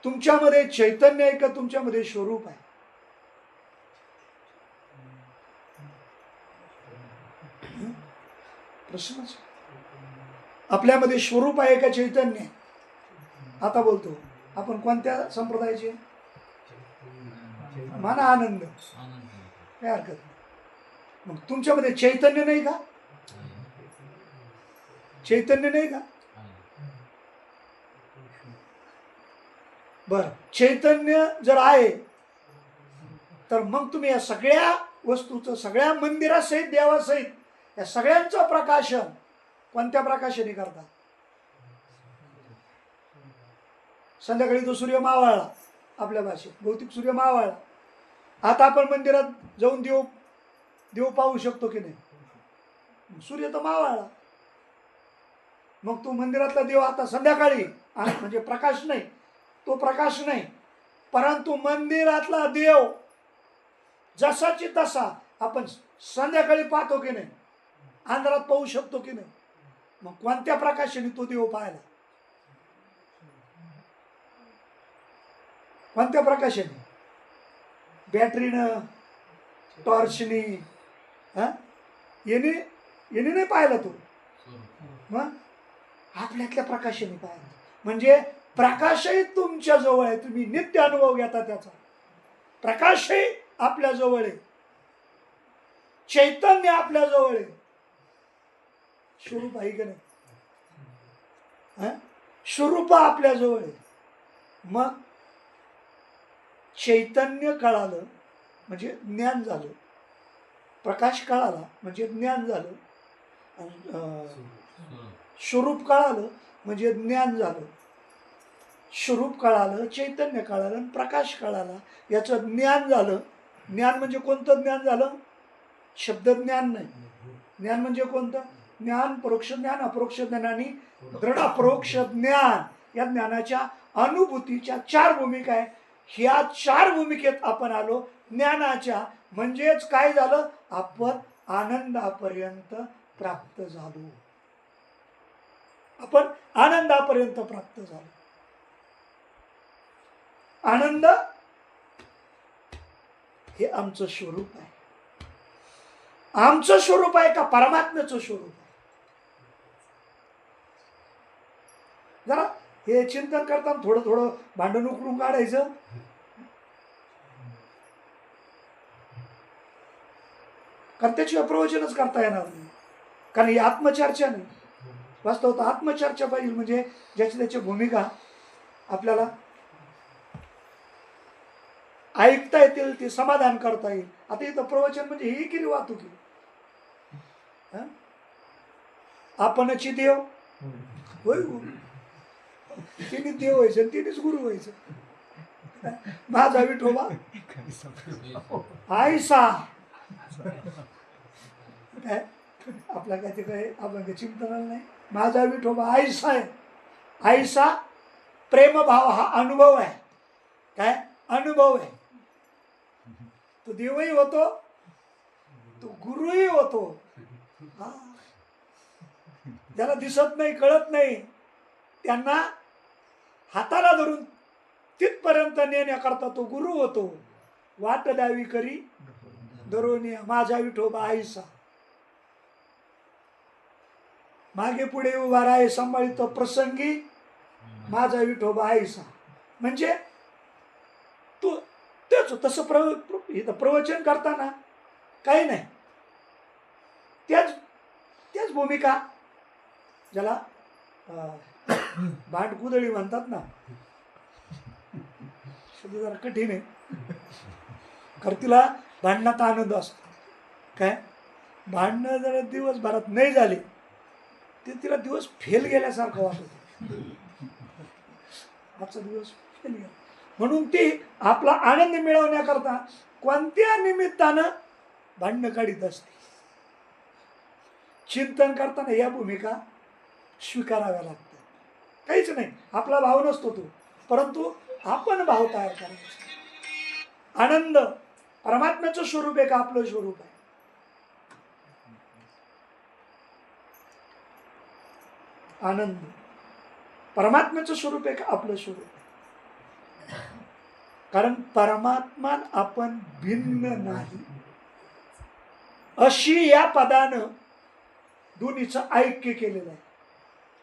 Speaker 2: तुमच्यामध्ये चैतन्य आहे का तुमच्यामध्ये स्वरूप आहे? प्रश्नच. आपल्यामध्ये स्वरूप आहे का चैतन्य आहे? आता बोलतो आपण कोणत्या संप्रदायाचे? माना आनंद, काय हरकत नाही. मग तुमच्यामध्ये चैतन्य नाही का? चैतन्य नाही का? बर, चैतन्य जर आहे तर मग तुम्ही या सगळ्या वस्तूचं, सगळ्या मंदिरासहित, देवासहित या सगळ्यांचं प्रकाशन कोणत्या प्रकाशाने करता? संध्याकाळी तो सूर्य मावळला, आपल्या भाषेत भौतिक सूर्य मावळला. आता आपण मंदिरात जाऊन देव पाहू शकतो की नाही? सूर्य तर मावळला. मग तो मंदिरातला देव आता संध्याकाळी, म्हणजे प्रकाश नाही, तो प्रकाश नाही, परंतु मंदिरातला देव जसाची तसा आपण संध्याकाळी पाहतो की नाही? अंधारात पाहू शकतो की नाही? मग कोणत्या प्रकाशाने तो देव पाहायला? कोणत्या प्रकाशाने? बॅटरीनं, टॉर्चनी, येणे नाही पाहिला तो. मग आपल्यातल्या प्रकाशाने पाहिला. म्हणजे प्रकाशही तुमच्या जवळ आहे, तुम्ही नित्य अनुभव घेता त्याचा. प्रकाशही आपल्या जवळ आहे, चैतन्य आपल्या जवळ आहे. स्वरूप आहे की नाही? स्वरूप आपल्या जवळ आहे. मग चैतन्य कळालं म्हणजे ज्ञान झालं, प्रकाश कळाला म्हणजे ज्ञान झालं, स्वरूप कळालं म्हणजे ज्ञान झालं. स्वरूप कळालं, चैतन्य कळालं आणि प्रकाश कळाला, याचं ज्ञान झालं. ज्ञान म्हणजे कोणतं ज्ञान झालं? शब्द ज्ञान नाही. ज्ञान म्हणजे कोणतं? ज्ञान, परोक्ष ज्ञान, अपरोक्ष ज्ञान आणि दृढ अपरोक्ष ज्ञान. या ज्ञानाच्या अनुभूतीच्या 4 भूमिका आहे. ह्या 4 भूमिकेत आपण आलो ज्ञानाच्या. म्हणजेच काय झालं? आपण आनंदापर्यंत प्राप्त झालो. आपण आनंदापर्यंत प्राप्त झालो. आनंद हे आमचं स्वरूप आहे. आमचं स्वरूप आहे का परमात्म्याचं स्वरूप आहे? जरा हे चिंतन करताना थोडं थोडं भांडण उकळून काढायचं. कारण त्याशिवाय प्रवचनच करता येणार नाही. कारण ही आत्मचर्चा नाही. वास्तवत आत्मचर्चा पाहिजे, म्हणजे ज्याची त्याची भूमिका आपल्याला ऐकता येतील, ते समाधान करता येईल. आता इथं प्रवचन म्हणजे ही केली वाहतुकी. आपणची देव होय, तिने देव व्हायचं, तिनेच गुरु व्हायचं. माझा विठोबा आयसा काय आपला काय ते काय आपण काही चिंतनाला नाही. माझा विठोबा आयसा आहे. आयसा प्रेमभाव हा अनुभव आहे. काय अनुभव आहे? तो देवही होतो, तो गुरुही होतो. ज्याला दिसत नाही, कळत नाही, त्यांना हाताला धरून तिथपर्यंत नेण्याकरता तो गुरु होतो. वाट द्यावी करी दरोनिया माझा विठोबा आईसा. मागे पुढे उभा राहे सांभाळित प्रसंगी माझा विठोबा आईसा. म्हणजे तू तेच तसं प्रवचन करताना काही नाही, त्याच भूमिका. ज्याला भांडकुदळी म्हणतात ना, शब्द जरा कठीण आहे, खरं तिला भांडणात आनंद असतो. काय भांडणं जर दिवसभरात नाही झाले ते तिला दिवस फेल गेल्यासारखं वाटत. आजचा दिवस फेल गेला. म्हणून ती आपला आनंद मिळवण्याकरता कोणत्या निमित्तानं भांडणं काढीत असते. चिंतन करताना या भूमिका स्वीकाराव्या लागतात. काहीच नाही, आपला भाव नसतो तो, परंतु आपण भाव तयार करायचा. आनंद परमात्म्याचं स्वरूप आहे का आपलं स्वरूप आहे? आनंद परमात्म्याचं स्वरूप आहे का आपलं स्वरूप आहे? कारण परमात्मा आपण भिन्न नाही, अशी या पदानं दोन्हीचं ऐक्य केलेलं आहे.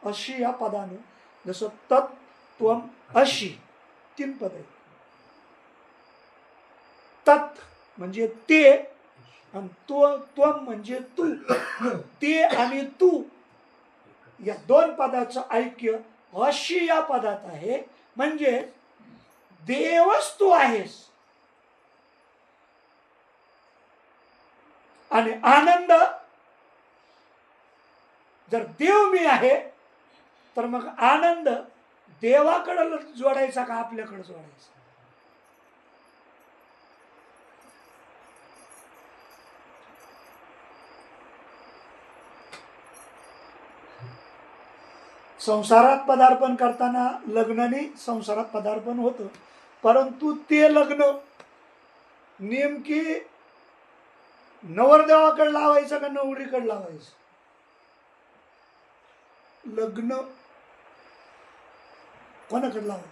Speaker 2: अशी या पदानं, जसं तत् त्वम अशी 3 पद आहेत. तत् म्हणजे ते, आणि त्वम म्हणजे तू. ते आणि तू या 2 पदाचं ऐक्य अशी या पदात आहे. म्हणजे देवच तू आहेस आणि आनंद जर देव मी आहे, तर मग आनंद देवाकडे जोडायचा का आपल्याकडे जोडायचा? संसारात पदार्पण करताना लग्नाने संसारात पदार्पण होतं, परंतु ते लग्न नेमकी नवरदेवाकडे लावायचं का नवरीकडे लावायचं? लग्न कोणाकडे लावायचं?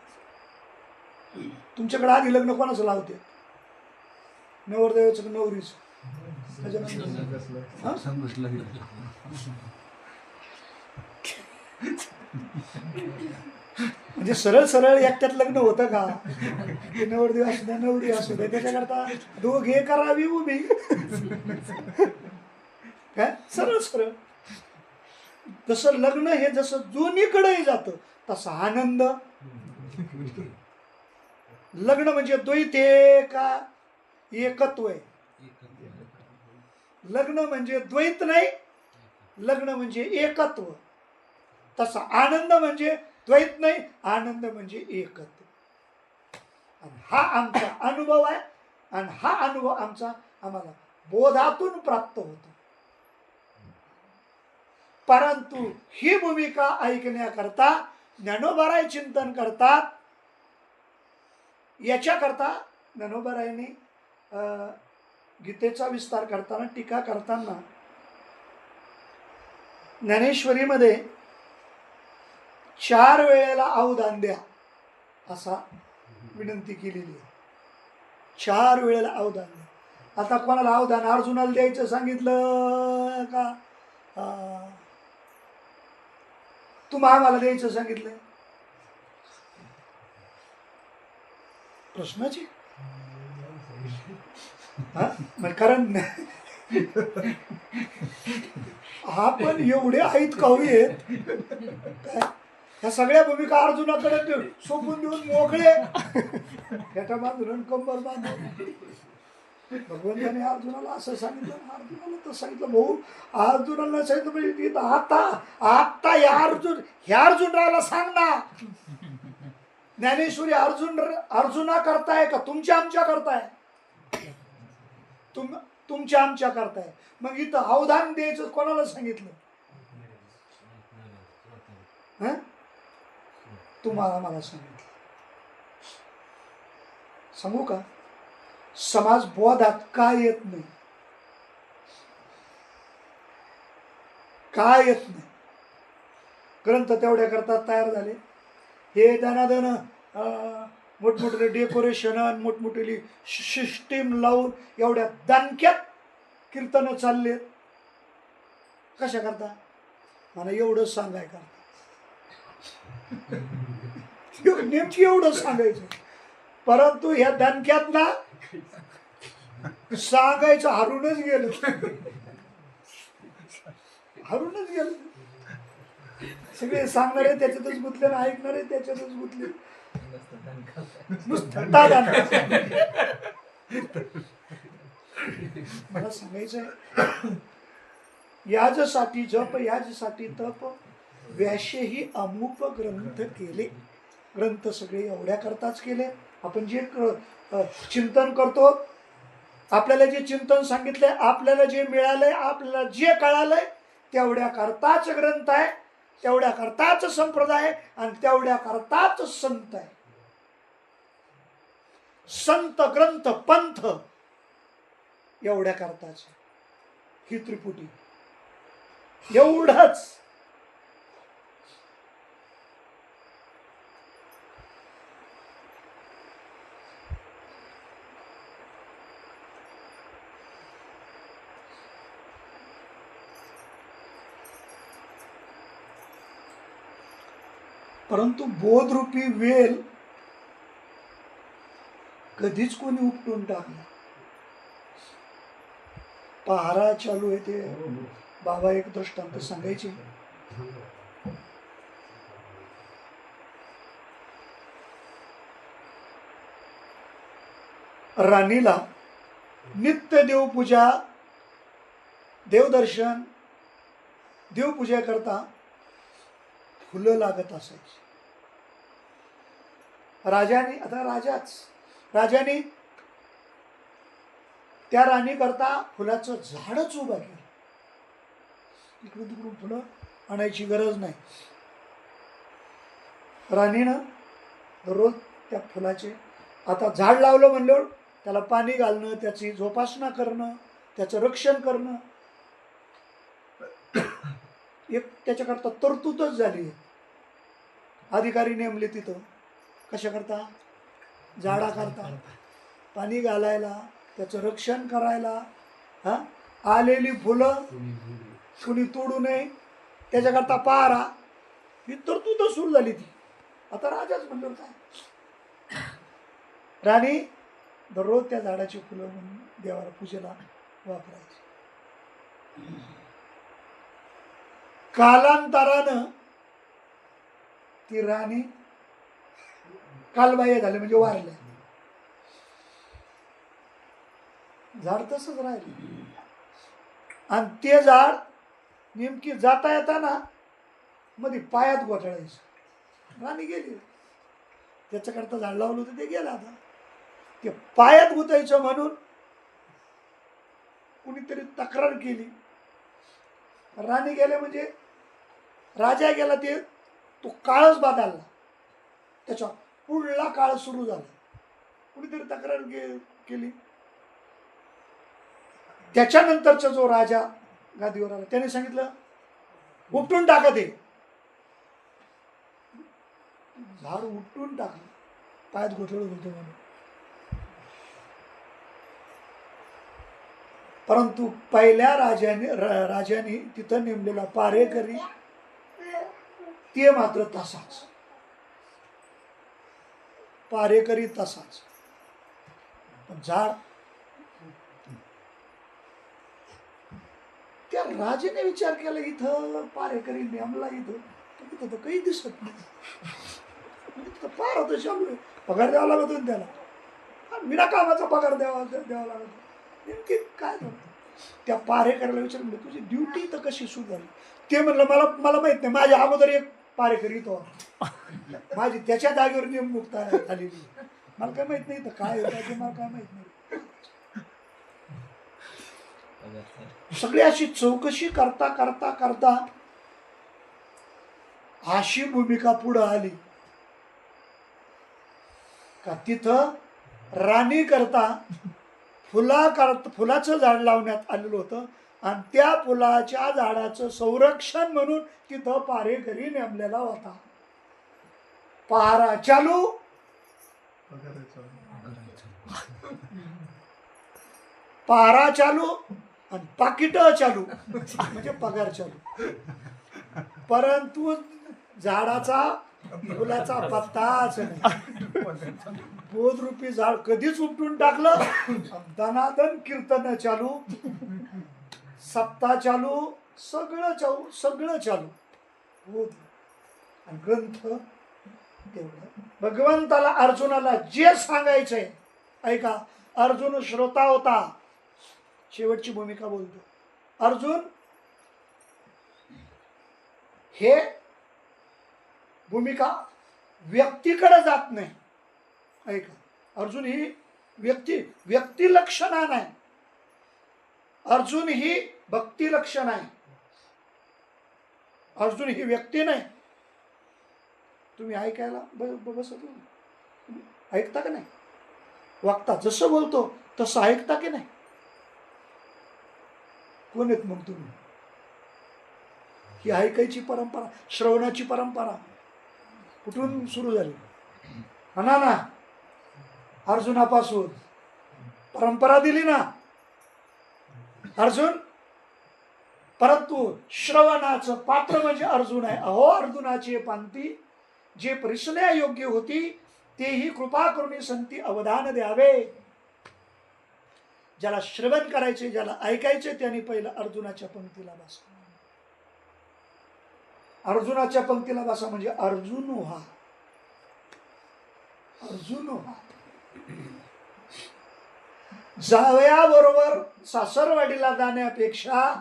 Speaker 2: तुमच्याकडे आधी लग्न कोणाचं लावते? नवरदेवाचं का नवरीचं? म्हणजे सरळ सरळ एकट्यात लग्न होतं का? नवरदेव असू द्या नवरी असू द्या, त्याच्याकरता दोघे करावी उभी. काय सरळ सरळ. जसं लग्न हे जसं दोन्हीकडेही जातं, तसा आनंद. लग्न म्हणजे द्वैत आहे का एकत्व आहे? लग्न म्हणजे द्वैत नाही, लग्न म्हणजे एकत्व. तसा आनंद म्हणजे द्वैत नाही, आनंद म्हणजे एकत्व. आणि हा आमचा अनुभव आहे, आणि हा अनुभव आम्हाला बोधातून प्राप्त होतो. परंतु ही भूमिका ऐकण्याकरता ज्ञानोबाराय चिंतन करतात. याच्याकरता ज्ञानोबारायने गीतेचा विस्तार करताना, टीका करताना ज्ञानेश्वरीमध्ये 4 वेळेला अवधान द्या असा विनंती केलेली आहे. 4 वेळेला अवधान द्या. आता कोणाला अवधान? अर्जुनाला द्यायचं सांगितलं का तुम्हा आम्हाला द्यायचं सांगितलंय? प्रश्नाची कारण आपण एवढे आहेत कवी आहेत काय, ह्या सगळ्या भूमिका अर्जुनाकडे सोपून देऊन मोकळे फेटा बांधून कंबर बांधून. भगवंताने अर्जुनाला असं सांगितलं, अर्जुनाला तर सांगितलं. भाऊ अर्जुनाला सांगितलं म्हणजे आता ह्या अर्जुनराला सांग ना. ज्ञानेश्वरी अर्जुना करताय का तुमच्या आमच्या करताय? तुमच्या आमच्या करताय. मग इथं अवधान द्यायचं कोणाला सांगितलं? तुम्हाला मला सांगितलं. सांगू का? समाज बोधात का येत नाही? का येत नाही? ग्रंथ तेवढ्या करता तयार झाले. हे दनादन मोठमोठे डेकोरेशन, मोठमोठी सिस्टीम लावून एवढ्या दणक्यात कीर्तन चाललेत. कशा करता? मला एवढं सांगाय करता. नेमकी एवढं सांगायचं, परंतु ह्या दणक्यात ना सांगायचं हरूनच गेलं. हरूनच गेलं. सगळे सांगणारे त्याच्यातच गुंतले, ऐकणारे त्याच्यातच गुंतले. मला सांगायचंय, याजसाठी जप, याजसाठी तप, व्यासेही अमूप ग्रंथ केले. ग्रंथ सगळे एवढ्या करताच केले. आपण जे चिंतन करतो, आपल्याला जे चिंतन सांगितलंय, आपल्याला जे मिळालंय, आपल्याला जे कळालंय, तेवढ्या करताच ग्रंथ आहे, तेवढ्या करताच संप्रदाय, आणि तेवढ्या करताच संत आहे. संत ग्रंथ पंथ एवढ्या करताच ही त्रिपुटी एवढंच. परंतु बोधरूपी वेल कधीच कोणी उपटून टाकला. पहारा चालू आहे ते बाबा एक दृष्टांत सांगायचे. राणीला नित्य देवपूजा, देवदर्शन, देवपूजा करता फुलं लागत असायची. राजाने त्या राणी करता फुलाचं झाडच उभं केलं. इकडून तिकडून फुलं आणायची गरज नाही. राणीनं रोज त्या फुलाचे, आता झाड लावलं म्हणल्यावर त्याला पाणी घालणं, त्याची जोपासना करणं, त्याचं रक्षण करणं एक त्याच्याकरता तरतूदच झाली. अधिकारी नेमले तिथं कशाकरता? झाडाकरता, पाणी घालायला, त्याचं रक्षण करायला. आलेली फुलं कुणी तोडू नये त्याच्याकरता पहारा. ही तरतूदच सुरू झाली ती. आता राजाच म्हणलं काय, राणी दररोज त्या झाडाची फुलं म्हणून देवाला पूजेला वापरायची. कालांतरानं ती राणी कालबाह्य झाले, म्हणजे वारल्या. झाड तसंच राहिले. आणि ते झाड नेमकी जाता येताना मध्ये पायात गोठळायचं. राणी गेली, त्याच्याकरता झाड लावलं होतं ते गेलं. आता ते पायात गुतायचं म्हणून कुणीतरी तक्रार केली. राणी गेले म्हणजे राजा गेला, ते तो काळच बदलला, त्याच्या पुढला काळ सुरू झाला. कुणीतरी तक्रार केली. त्याच्यानंतरचा जो राजा गादीवर आला त्याने सांगितलं उपटून टाका ते झाड. उपटून टाकलं, पायात घोटळत होतं म्हणून. परंतु पहिल्या राजाने तिथं नेमलेला पारेकरी ते मात्र तसाच. पारेकरी तसाच. पण झाड त्या राजाने विचार केला, इथं पारेकरी नेमला, इथं तर काही दिसत नाही. तिथं पार होतं चालू आहे, पगार द्यावा लागत होता त्याला, विना कामाचा पगार द्यावा लागत. नेमकी काय झालं? त्या पारेकऱ्याला विचारलं, तुझी ड्युटी तर कशी सुरू झाली? ते म्हणलं मला माहित नाही, माझ्या अगोदर एक पारेकरी तो माझी त्याच्या जागेवर नेमणूक झालेली, मला काय माहित नाही तर काय होतं ते मला काय माहित नाही. सगळी अशी चौकशी करता करता करता अशी भूमिका पुढे आली का तिथं राणी करता फुलाचं झाड लावण्यात आलेलं होतं. आणि त्या फुलाच्या झाडाचं संरक्षण म्हणून तिथं पारेकरी नेमलेला होता. पहारा चालू, पहारा चालू आणि पाकिट चालू, म्हणजे पगार चालू. परंतु झाडाचा फुलाचा पत्ताच नाही. बोधरूपी झाड कधीच उपटून टाकलं. दनादन कीर्तन चालू, सप्ताह चालू, सगळं चालू. बोध आणि ग्रंथ तेवढं. भगवंताला अर्जुनाला जे सांगायचंय, ऐका, अर्जुन श्रोता होता. शेवटची भूमिका बोलतो. अर्जुन हे भूमिका व्यक्तीकडे जात नाही. ऐका, अर्जुन ही व्यक्ती लक्षणा नाही. अर्जुन ही भक्ती लक्षण आहे. अर्जुन ही व्यक्ती नाही. तुम्ही ऐकायला बसत ऐकता का नाही? वागता, जसं बोलतो तसं ऐकता की नाही? कोण आहेत मग तुम्ही? ही ऐकायची परंपरा, श्रवणाची परंपरा कुठून सुरू झाली? म्हणा ना, अर्जुनापासून परंपरा दिली ना अर्जुन. परंतु श्रवणाचं पात्र म्हणजे अर्जुन आहे. अहो अर्जुनाची पंक्ती जे परिसण्यायोग्य होती तेही कृपा करून संती अवधान द्यावे. ज्याला श्रवण करायचे, ज्याला ऐकायचे, त्यांनी पहिलं अर्जुनाच्या पंक्तीला बसा. अर्जुनाच्या पंक्तीला बसा म्हणजे अर्जुन व्हा. अर्जुन व्हा. जावयाबरोबर सासरवाडीला जाण्यापेक्षा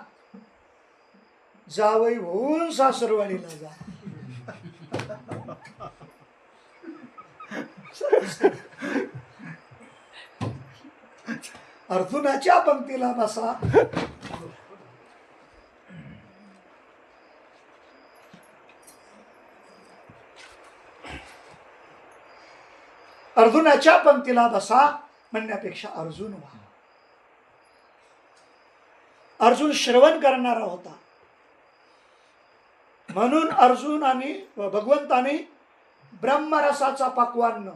Speaker 2: जावई होऊन सासरवाडीला जा. अर्जुनाच्या पंक्तीला बसा. अर्जुनाच्या पंक्तीला बसा म्हणण्यापेक्षा अर्जुन व्हा. अर्जुन श्रवण करणारा होता म्हणून अर्जुनाने भगवंताने ब्रह्मरसाचा पाकवान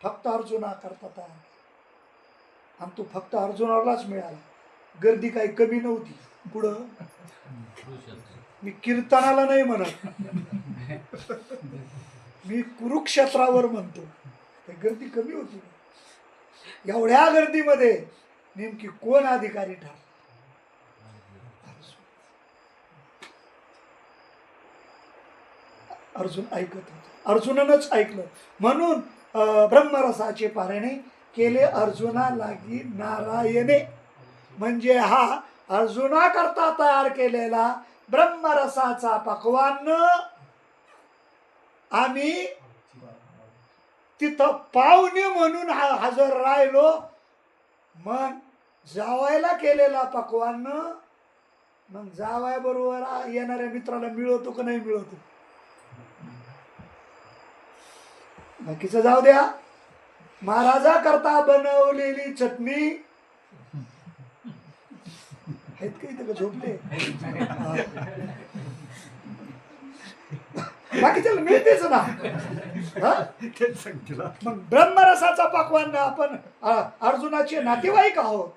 Speaker 2: फक्त अर्जुना करता तयार केला. आणि तो फक्त अर्जुनालाच मिळाला. गर्दी काही कमी नव्हती. पुढं मी कीर्तनाला नाही म्हणत, मी कुरुक्षेत्रावर म्हणतो. गर्दी कमी होती. एवढ्या गर्दीमध्ये नेमकी कोण अधिकारी ठरला? अर्जुन ऐकत होता. अर्जुनानंच ऐकलं म्हणून ब्रह्मरसाचे पारणे केले अर्जुना लागी नारायणे. म्हणजे हा अर्जुना करता तयार केलेला ब्रह्मरसाचा पक्वान्न आम्ही तिथं पाहुणे म्हणून हजर राहिलो. मग जावायला केलेला पक्वान्न मग जावाय बरोबर येणाऱ्या मित्राला मिळवतो का नाही मिळवतो? बाकीचं जाऊ द्या. महाराजा करता बनवलेली चटणी आहेत का इथं? झोपले बाकीच्याला मिळतेच ना. मग ब्रह्मरसाचा पाकवान आपण अर्जुनाचे नातेवाईक आहोत,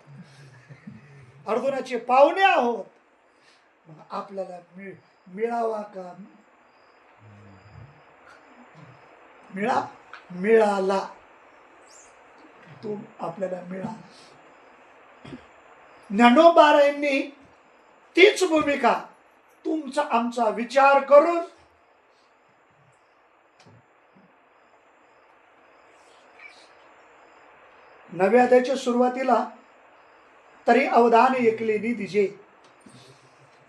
Speaker 2: अर्जुनाचे पाहुणे आहोत. मग आपल्याला मिळावा का? मिळाला तो आपल्याला मिळाला. ज्ञानोबारायांनी तीच भूमिका तुमचा आमचा विचार करून नव्या अध्यायाच्या सुरुवातीला तरी अवधान ऐकलेली दिजे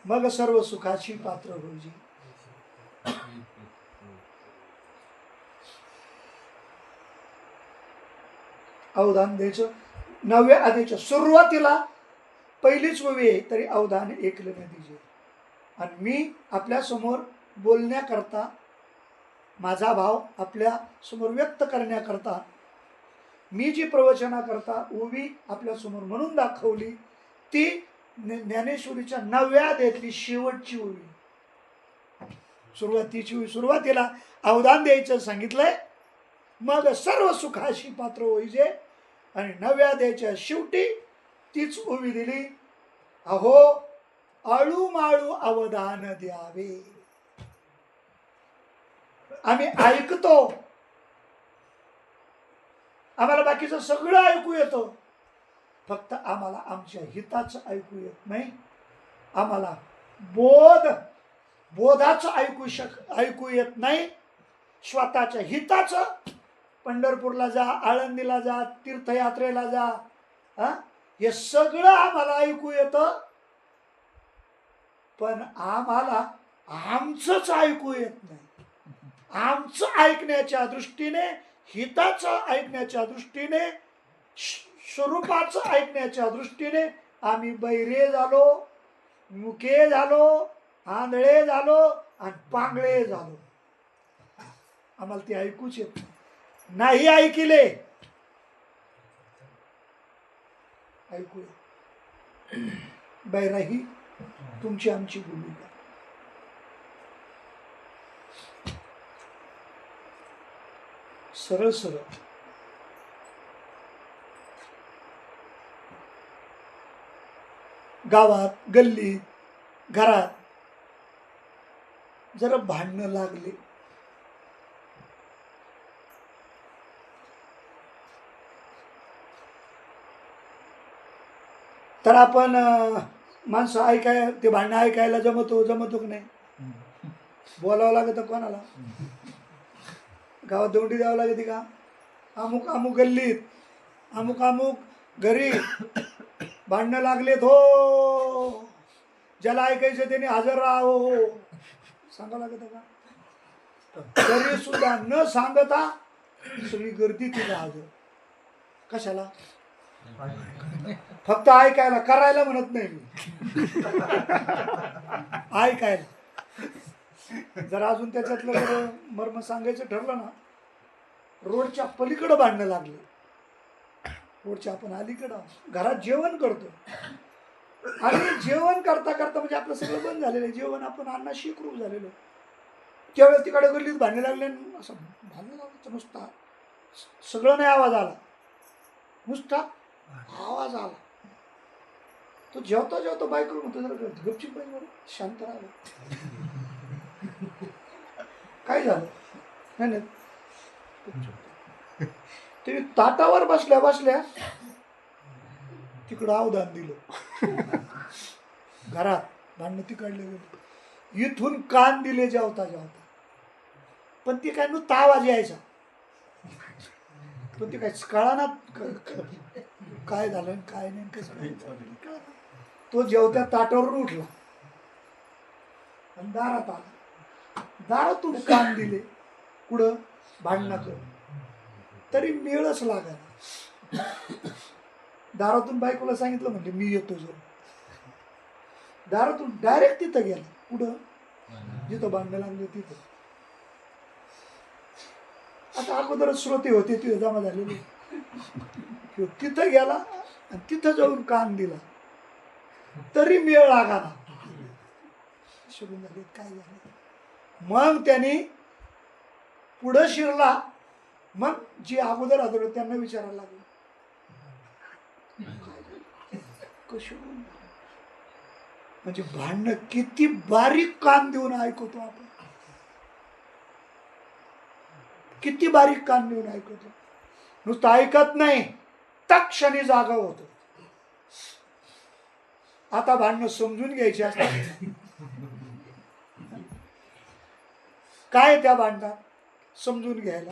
Speaker 2: मग सर्व सुखाची पात्र होईजे. अवधान द्यायचं. नवव्या अध्यायाच्या सुरुवातीला पहिलीच ओवी आहे तरी अवधान ऐकले न दिजे. आणि मी आपल्या समोर बोलण्याकरता माझा भाव आपल्या समोर व्यक्त करण्याकरता मी जी प्रवचना करता ओवी आपल्या समोर म्हणून दाखवली ती ज्ञानेश्वरीच्या 9व्या अध्यायातली शेवटची ओवी. सुरुवातीची सुरुवातीला अवधान द्यायचं सांगितलंय मग सर्व सुखाशी पात्र होईजे. आणि 9व्या अध्यायाच्या शेवटी तीच ओवी दिली. अहो आळू माळू अवधान द्यावे. आम्ही ऐकतो, आम्हाला बाकीचं सगळं ऐकू येतं, फक्त आम्हाला आमच्या हिताचं ऐकू येत नाही. आम्हाला बोधाचं ऐकू येत नाही. स्वतःच्या हिताचं पंढरपूरला जा, आळंदीला जा, तीर्थयात्रेला जा, हे सगळं आम्हाला ऐकू येतं, पण आम्हाला आमचंच ऐकू येत नाही. आमचं ऐकण्याच्या दृष्टीने, हिताचं ऐकण्याच्या दृष्टीने, स्वरूपाचं ऐकण्याच्या दृष्टीने आम्ही बहिरे झालो, मुके झालो, आंधळे झालो आणि पांगळे झालो. आम्हाला ते ऐकूच येत नाही ऐकिले ऐकू. बैराही तुमची आमची भूमिका. सरळ सरळ गावात, गल्लीत, घरात जरा भांडणं लागले तर आपण माणसं ऐकाय ते भांडणं ऐकायला जमतो की नाही? बोलावं लागतं कोणाला? गावात दौंडी द्यावं लागते का? अमुक अमुक गल्लीत अमुक अमुक घरी भांडणं लागलेत हो, ज्याला ऐकायचं त्याने हजर राहावं हो, सांगावं लागतं का? तरी सुद्धा न सांगता सगळी गर्दी तिला हजर. कशाला? फक्त ऐकायला, करायला म्हणत नाही मी. ऐकायला. जर अजून त्याच्यातलं मर्म सांगायचं ठरलं ना, रोडच्या पलीकडं भांडणं लागले, रोडच्या आपण अलीकडं घरात जेवण करतो आणि जेवण करता करता म्हणजे आपलं सगळं बंद झालेलं आहे, जेवण आपण अन्न शिकरूप झालेलं, त्यावेळेस तिकडे गल्लीत भांडणं लागले. असं भांडणं लागलं नुसता, सगळं नाही आवाज आला, नुसता आवाज आला. तो जेवता जेवता बायको म्हणतो जरा गपचीप पाहिजे, शांत राहावं. काय झालं? नाही नाही, ते ताटावर बसल्या बसल्या तिकडं अवधान दिलं. घरात भांडणं तिकडले गेले, इथून कान दिले जेवता जेवता. पण ती काय नुसता आवाज यायचा, पण ती काय कळाना काय झालं काय नाही कसं. तो जेवत्या ताटावरून उठला आणि दारात आला. दारातून कान दिले कुठं? भांडणाचं. तरी मेळच लागायला. दारातून बायकोला सांगितलं म्हणजे मी येतो जो. दारातून डायरेक्ट तिथं गेला. कुठं? जिथं भांडणं लागले तिथं. आता अगोदरच श्रोते होते तिथे जमा झालेले, तिथं गेला आणि तिथं जाऊन कान दिला, तरी मेळ लागाना. शोधून झाले काय झालं. मग त्यांनी पुढं शिरला. मग जे अगोदर आदर त्यांना विचारायला लागलं कशी. म्हणजे भांडणं किती बारीक कान देऊन ऐकतो आपण, किती बारीक कान देऊन ऐकतो. नुसतं ऐकत नाही, तत्क्षणी जागा होतो. आता भांडणं समजून घ्यायची असतात. काय त्या भांडणात समजून घ्यायला?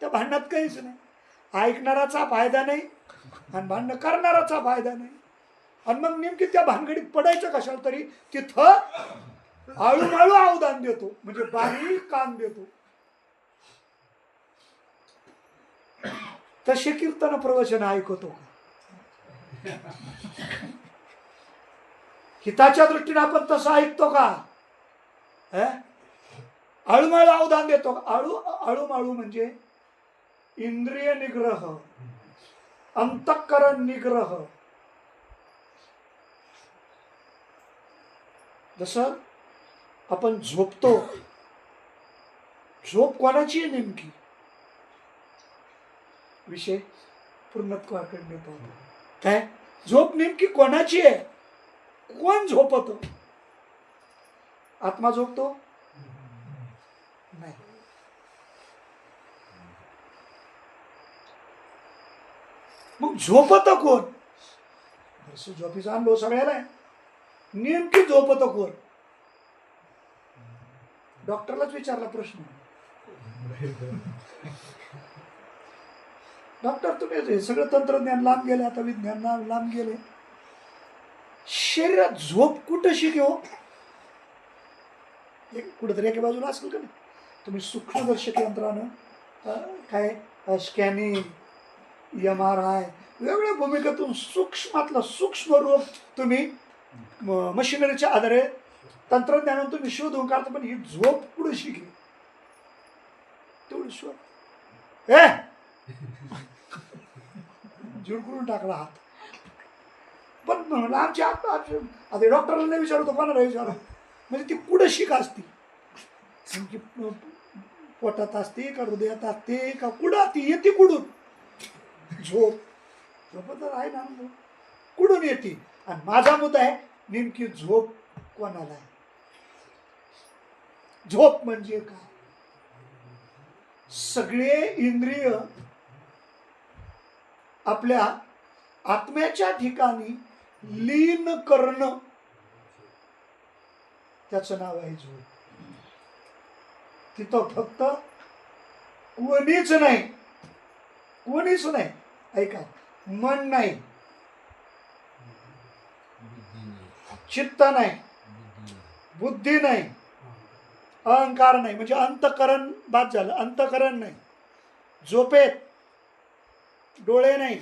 Speaker 2: त्या भांडणात काहीच नाही. ऐकणाराचा फायदा नाही आणि भांडणं करणाराचा फायदा नाही. आणि मग नेमकी त्या भानगडीत पडायचं कशाला तरी तिथं हळूहळू अवधान देतो, म्हणजे बारीक कान देतो. तसे कीर्तन प्रवचन ऐकतो. हिताच्या दृष्टीने आपण तसं ऐकतो का? हळूहळू अवधान देतो. हळूहळू म्हणजे इंद्रिय निग्रह, अंतःकरण निग्रह. जसं आपण झोपतो, झोप कोणाची आहे नेमकी? विषय पूर्णत्वाकडे नेतो. काय झोप नेमकी कोणाची आहे? कोण झोपतो? आत्मा झोपतो नाही. मग झोपत कोण? झोपीचा अनुभव सगळ्याला आहे. नेमकी झोपत कोण? डॉक्टरलाच विचारला प्रश्न. डॉक्टर तुम्ही सगळं तंत्रज्ञान लांब गेले, आता विज्ञान लांब गेले. शरीरात झोप कुठं शिकेव? कुठेतरी एका बाजूला असेल का नाही? तुम्ही सूक्ष्मदर्शक यंत्रानं काय स्कॅनिंग, MRI वेगवेगळ्या भूमिकेतून सूक्ष्मातलं सूक्ष्म रूप तुम्ही मशिनरीच्या आधारे तंत्रज्ञानातून तुम्ही शोधून काढता. पण ही झोप कुठं शिके? तेवढी शोध झुडकून टाकला हात. पण म्हणलं आमच्या आता डॉक्टरला नाही विचारतो, कोणाला विचारतो? म्हणजे ती कुठं शिक असती? पोटात असते का, हृदयात असते का, कुठं ती येते? कुठून? झोप तर आहे ना, कुठून येते? आणि माझा मुद्दा आहे नेमकी झोप कोणाला आहे? झोप म्हणजे काय? सगळे इंद्रिय आपल्या आत्म्याच्या ठिकाणी लीन करणं, त्याचं नाव आहे झोप. तिथं फक्त कोणीच नाही, कोणीच नाही. ऐका, मन नाही, चित्त नाही, बुद्धी नाही, अहंकार नाही, म्हणजे अंतकरण बाद झालं. अंतकरण नाही. झोपेत डोळे नाही,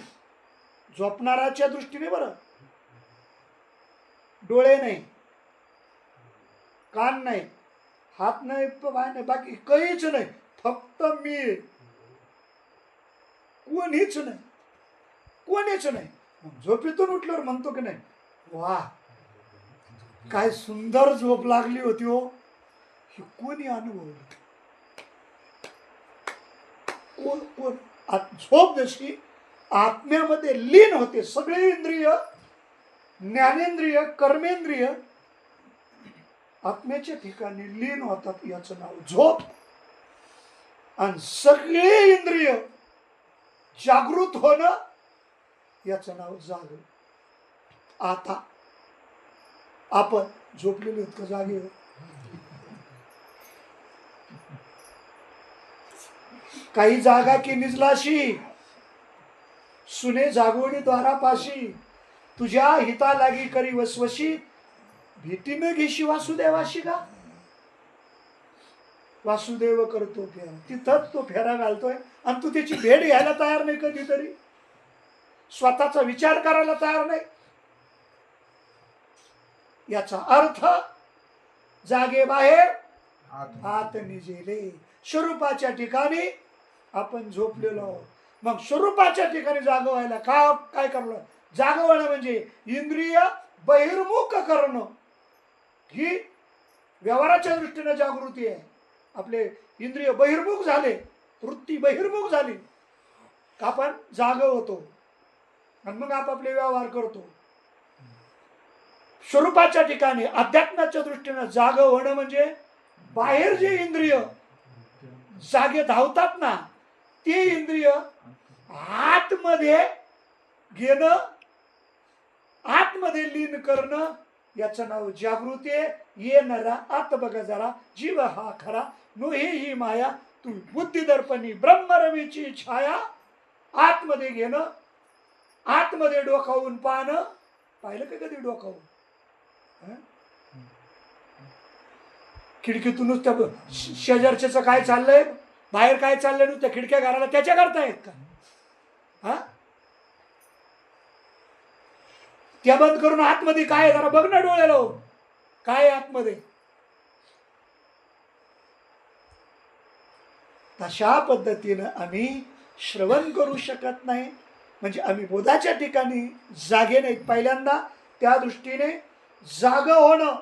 Speaker 2: झोपणाराच्या दृष्टीने बरं, डोळे नाही, कान नाही, हात नाही, पाय नाही, बाकी काहीच नाही, फक्त मी. कोणीच नाही, कोणीच नाही. मग झोपेतून उठल्यावर म्हणतो की नाही, वा काय सुंदर झोप लागली होती हो. हे कोणी अनुभवलं? कोण कोण? झोप जशी आत्म्यामध्ये लीन होते, सगळे इंद्रिय, ज्ञानेंद्रिय, कर्मेंद्रिय आत्म्याच्या ठिकाणी लीन होतात, याचं नाव झोप. आणि सगळे इंद्रिय जागृत होणं, याचं नाव जाग. आता आपण झोपलेलो आहेत का जागे? काही जागा की निजलाशी, सुने जागवणी द्वारापाशी, तुझ्या हिता लागी करी वसवशी, भीतीनं घेशी वासुदेवाशी का? वासुदेव करतो फेरा, तिथंच तो फेरा घालतोय आणि तू त्याची भेट घ्यायला तयार नाही. कधीतरी स्वतःचा विचार करायला तयार नाही. याचा अर्थ जागे बाहेर आत निजेले. स्वरूपाच्या ठिकाणी आपण झोपलेलो आहोत. मग स्वरूपाच्या ठिकाणी जाग व्हायला काय करलं? जागवणं म्हणजे इंद्रिय बहिर्मुख करणं, ही व्यवहाराच्या दृष्टीने जागृती आहे. आपले इंद्रिय बहिर्मुख झाले, वृत्ती बहिर्मुख झाली, आपण जाग होतो आणि मग आपापले व्यवहार करतो. स्वरूपाच्या ठिकाणी अध्यात्माच्या दृष्टीने जाग होणं म्हणजे बाहेर जे इंद्रिय जागे धावतात ना, ते इंद्रिय आतमध्ये घेणं, आतमध्ये लीन करणं, याचं नाव जागृती आहे. ये नरा आत बघा जरा, जीव हा खरा, नोहे ही माया, तू बुद्धी दर्पणी ब्रह्मरवीची छाया. आतमध्ये घेणं, आतमध्ये डोकावून पाहणं. पाहिलं का कधी डोकावून? खिडकीतूनच त्या शेजारच्याच काय चाललंय, बाहेर काय चाललंय, नुसत्या खिडक्या घराला त्याच्या करतायत का? हा, त्या बंद करून आतमध्ये काय जरा बघ ना डोळ्याला, काय आतमध्ये. तशा पद्धतीनं आम्ही श्रवण करू शकत नाही, म्हणजे आम्ही बोधाच्या ठिकाणी जागे नाहीत. पहिल्यांदा त्या दृष्टीने जाग होणं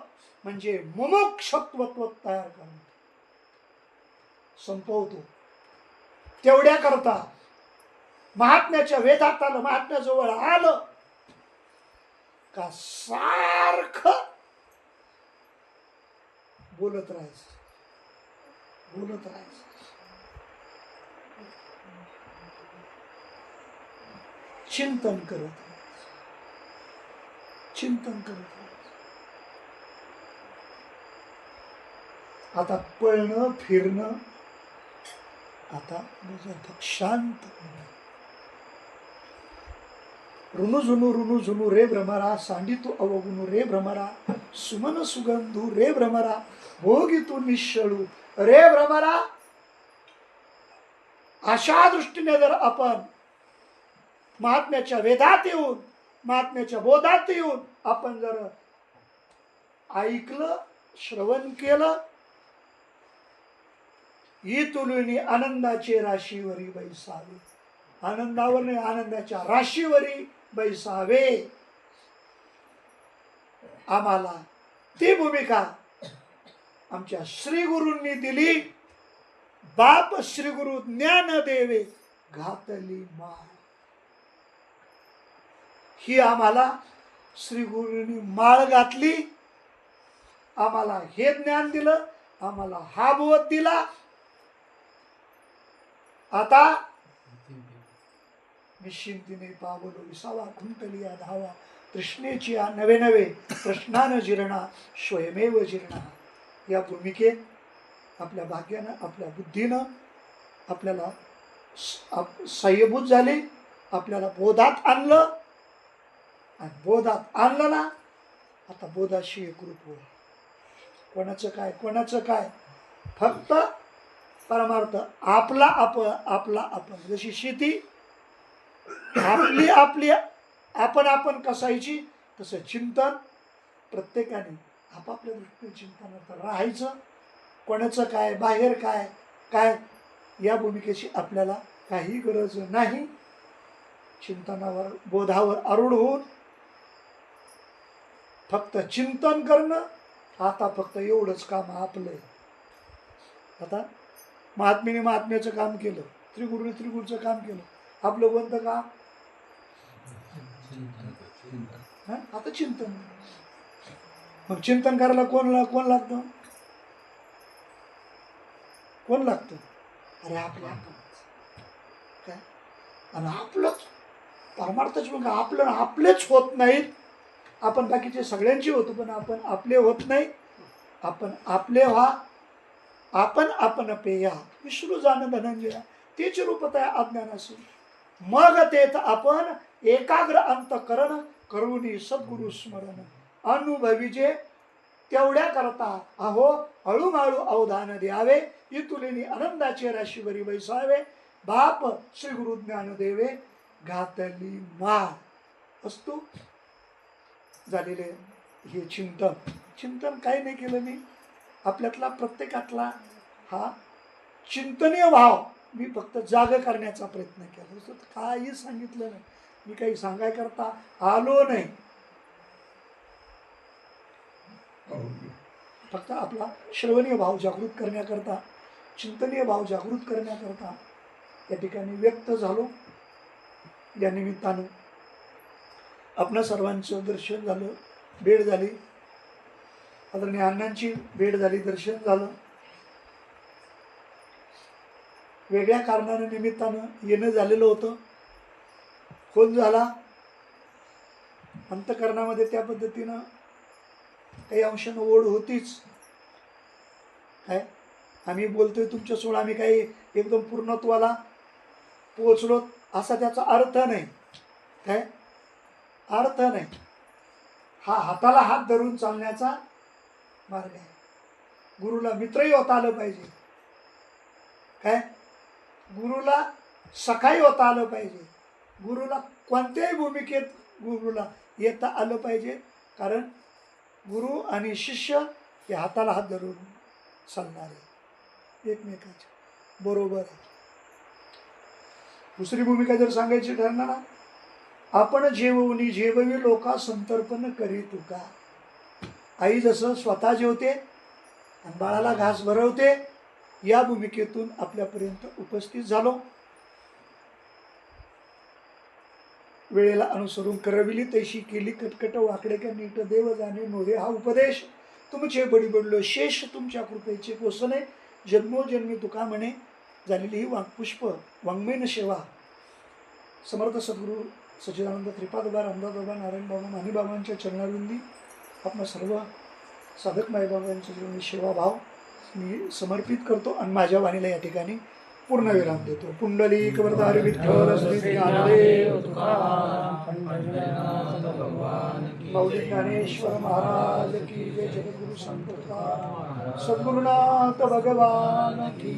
Speaker 2: म्हणजे मुमुक्षत्व तयार करणं. संपवतो तेवढ्या करता महात्म्याच्या वेदात आलं, महात्म्याजवळ आलं का सारखं बोलत राहायचं, बोलत राहायचं. चिंतन करत, चिंतन करत. आता पळणं फिरणं, आता शांत. ऋणू झुनू रे भ्रमरा, सांडितू अवगुणू रे भ्रमरा, सुमन सुगंधू रे भ्रमरा, भोगितू निश्चळू रे भ्रमरा. अशा दृष्टीने जर आपण महात्म्याच्या वेदात येऊन, महात्म्याच्या बोधात येऊन आपण जर ऐकलं, श्रवण केलं, ही तुलनी आनंदाची राशीवरी बैसावे. आनंदावर नाही, आनंदाच्या राशीवरी बैसावे. आम्हाला ती भूमिका आमच्या श्री गुरूंनी दिली. बाप श्री गुरु ज्ञान देवे घातली माळ. ही आम्हाला श्री गुरूंनी माळ घातली, आम्हाला हे ज्ञान दिलं, आम्हाला हा बोध दिला. आता निश्चिंतीने पावलो विसावा, खुंटलिया धावा, तृष्णेची नवे नवे प्रश्नानं जीर्णा स्वयमेव जीर्णा. या भूमिकेत आपल्या भाग्यानं आपल्या बुद्धीनं आपल्याला सहाय्यभूत झाले, आपल्याला बोधात आणलं, आणि बोधात आणलं ना आता बोधाशी एकरूप हो. कोणाचं काय फक्त परमार्थ आपला आपण. जशी शेती आपली आपण कसायची, तसं चिंतन प्रत्येकाने आपापल्या दृष्टीने चिंतनात राहायचं. कोणाचं काय बाहेर काय या भूमिकेची आपल्याला काही गरज नाही. चिंतनावर बोधावर आरूढ होऊन फक्त चिंतन करणं. आता फक्त एवढंच काम आपलंय. आता महात्म्याने महात्म्याचं काम केलं, त्रिगुरूने त्रिगुरूचं काम केलं, आपलं कोणतं काम? आता चिंतन. मग चिंतन करायला कोण लागतं? कोण लागतं? अरे आपल्या काय. आणि आपलंच परमार्थच मग आपलेच होत नाहीत. आपण बाकीचे सगळ्यांची होतो, पण आपण आपले होत नाही. आपण आपले व्हा. आपण पेया विष्णू जाण धनंजया तेच रूपत आहे अज्ञानाशी. मग तेथ आपण एकाग्र अंतकरण करुणी सद्गुरु स्मरण अनुभवीजे तेवढ्या करता अहो हळूहळू अवधान द्यावे. इतुलिनी आनंदाचे राशीवरी बैसावे. बाप श्री गुरु ज्ञान देवे घातली माळ. असतो झालेले हे चिंतन काही नाही केलं मी. आपल्यातला प्रत्येकातला हा चिंतनीय भाव मी फक्त जाग करण्याचा प्रयत्न केला. काही सांगितलं नाही, मी काही सांगायकरता आलो नाही. फक्त आपला श्रवणीय भाव जागृत करण्याकरता, चिंतनीय भाव जागृत करण्याकरता या ठिकाणी व्यक्त झालो. या निमित्तानं आपणा सर्वांचं दर्शन झालं, भेट झाली. आदरणीय अण्णांची भेट झाली, दर्शन झालं. वेगळ्या कारणानं निमित्तानं येणं झालेलं होतं. फोन झाला. अंतःकरणामध्ये त्या पद्धतीनं काही अंशानं ओढ होतीच. काय आम्ही बोलतोय तुमच्यासमोर, आम्ही काही एकदम पूर्णत्वाला पोहोचलो असा त्याचा अर्थ नाही. काय अर्थ नाही. हा हाताला हात धरून चालण्याचा मार्ग आहे. गुरुला मित्रही होता आलं पाहिजे. काय गुरुला सखाई होता आलं पाहिजे. गुरुला कोणत्याही भूमिकेत गुरुला येता आलं पाहिजे. कारण गुरु आणि शिष्य हे हाताला हात धरून चालणारे एकमेकाचे बरोबर आहे. दुसरी भूमिका जर सांगायची ठरणार, आपण जेवणी जेववी लोका संतर्पण करी तुका. आई जसं स्वतः जेवते आणि बाळाला घास भरवते, या भूमिकेतून आपल्यापर्यंत उपस्थित झालो. वेळेला अनुसरून करविली तैशी केली कटकट वाकडे का नीट देव जाणे नोहे हा उपदेश. तुमचे बडी बडलो शेष तुमच्या कृपेचे कोसने. जन्मोजन्मी तुका म्हणे झालेली ही पुष्प वाङ्मयन सेवा. समर्थ सद्गुरू सच्चिदानंद त्रिपादबार अंदाजोबा नारायण बाबा मानी बाबांच्या चरणाविंदी आपण सर्व साधक माईबाबांच्या जीवनी सेवाभाव मी समर्पित करतो आणि माझ्या वाणीला या ठिकाणी पूर्णविराम देतो. पुंडलिक वरदारी विठ्ठल श्री ज्ञानदेव माऊली ज्ञानेश्वर महाराज की जय. जगद्गुरु संत सद्गुरुनाथ भगवान की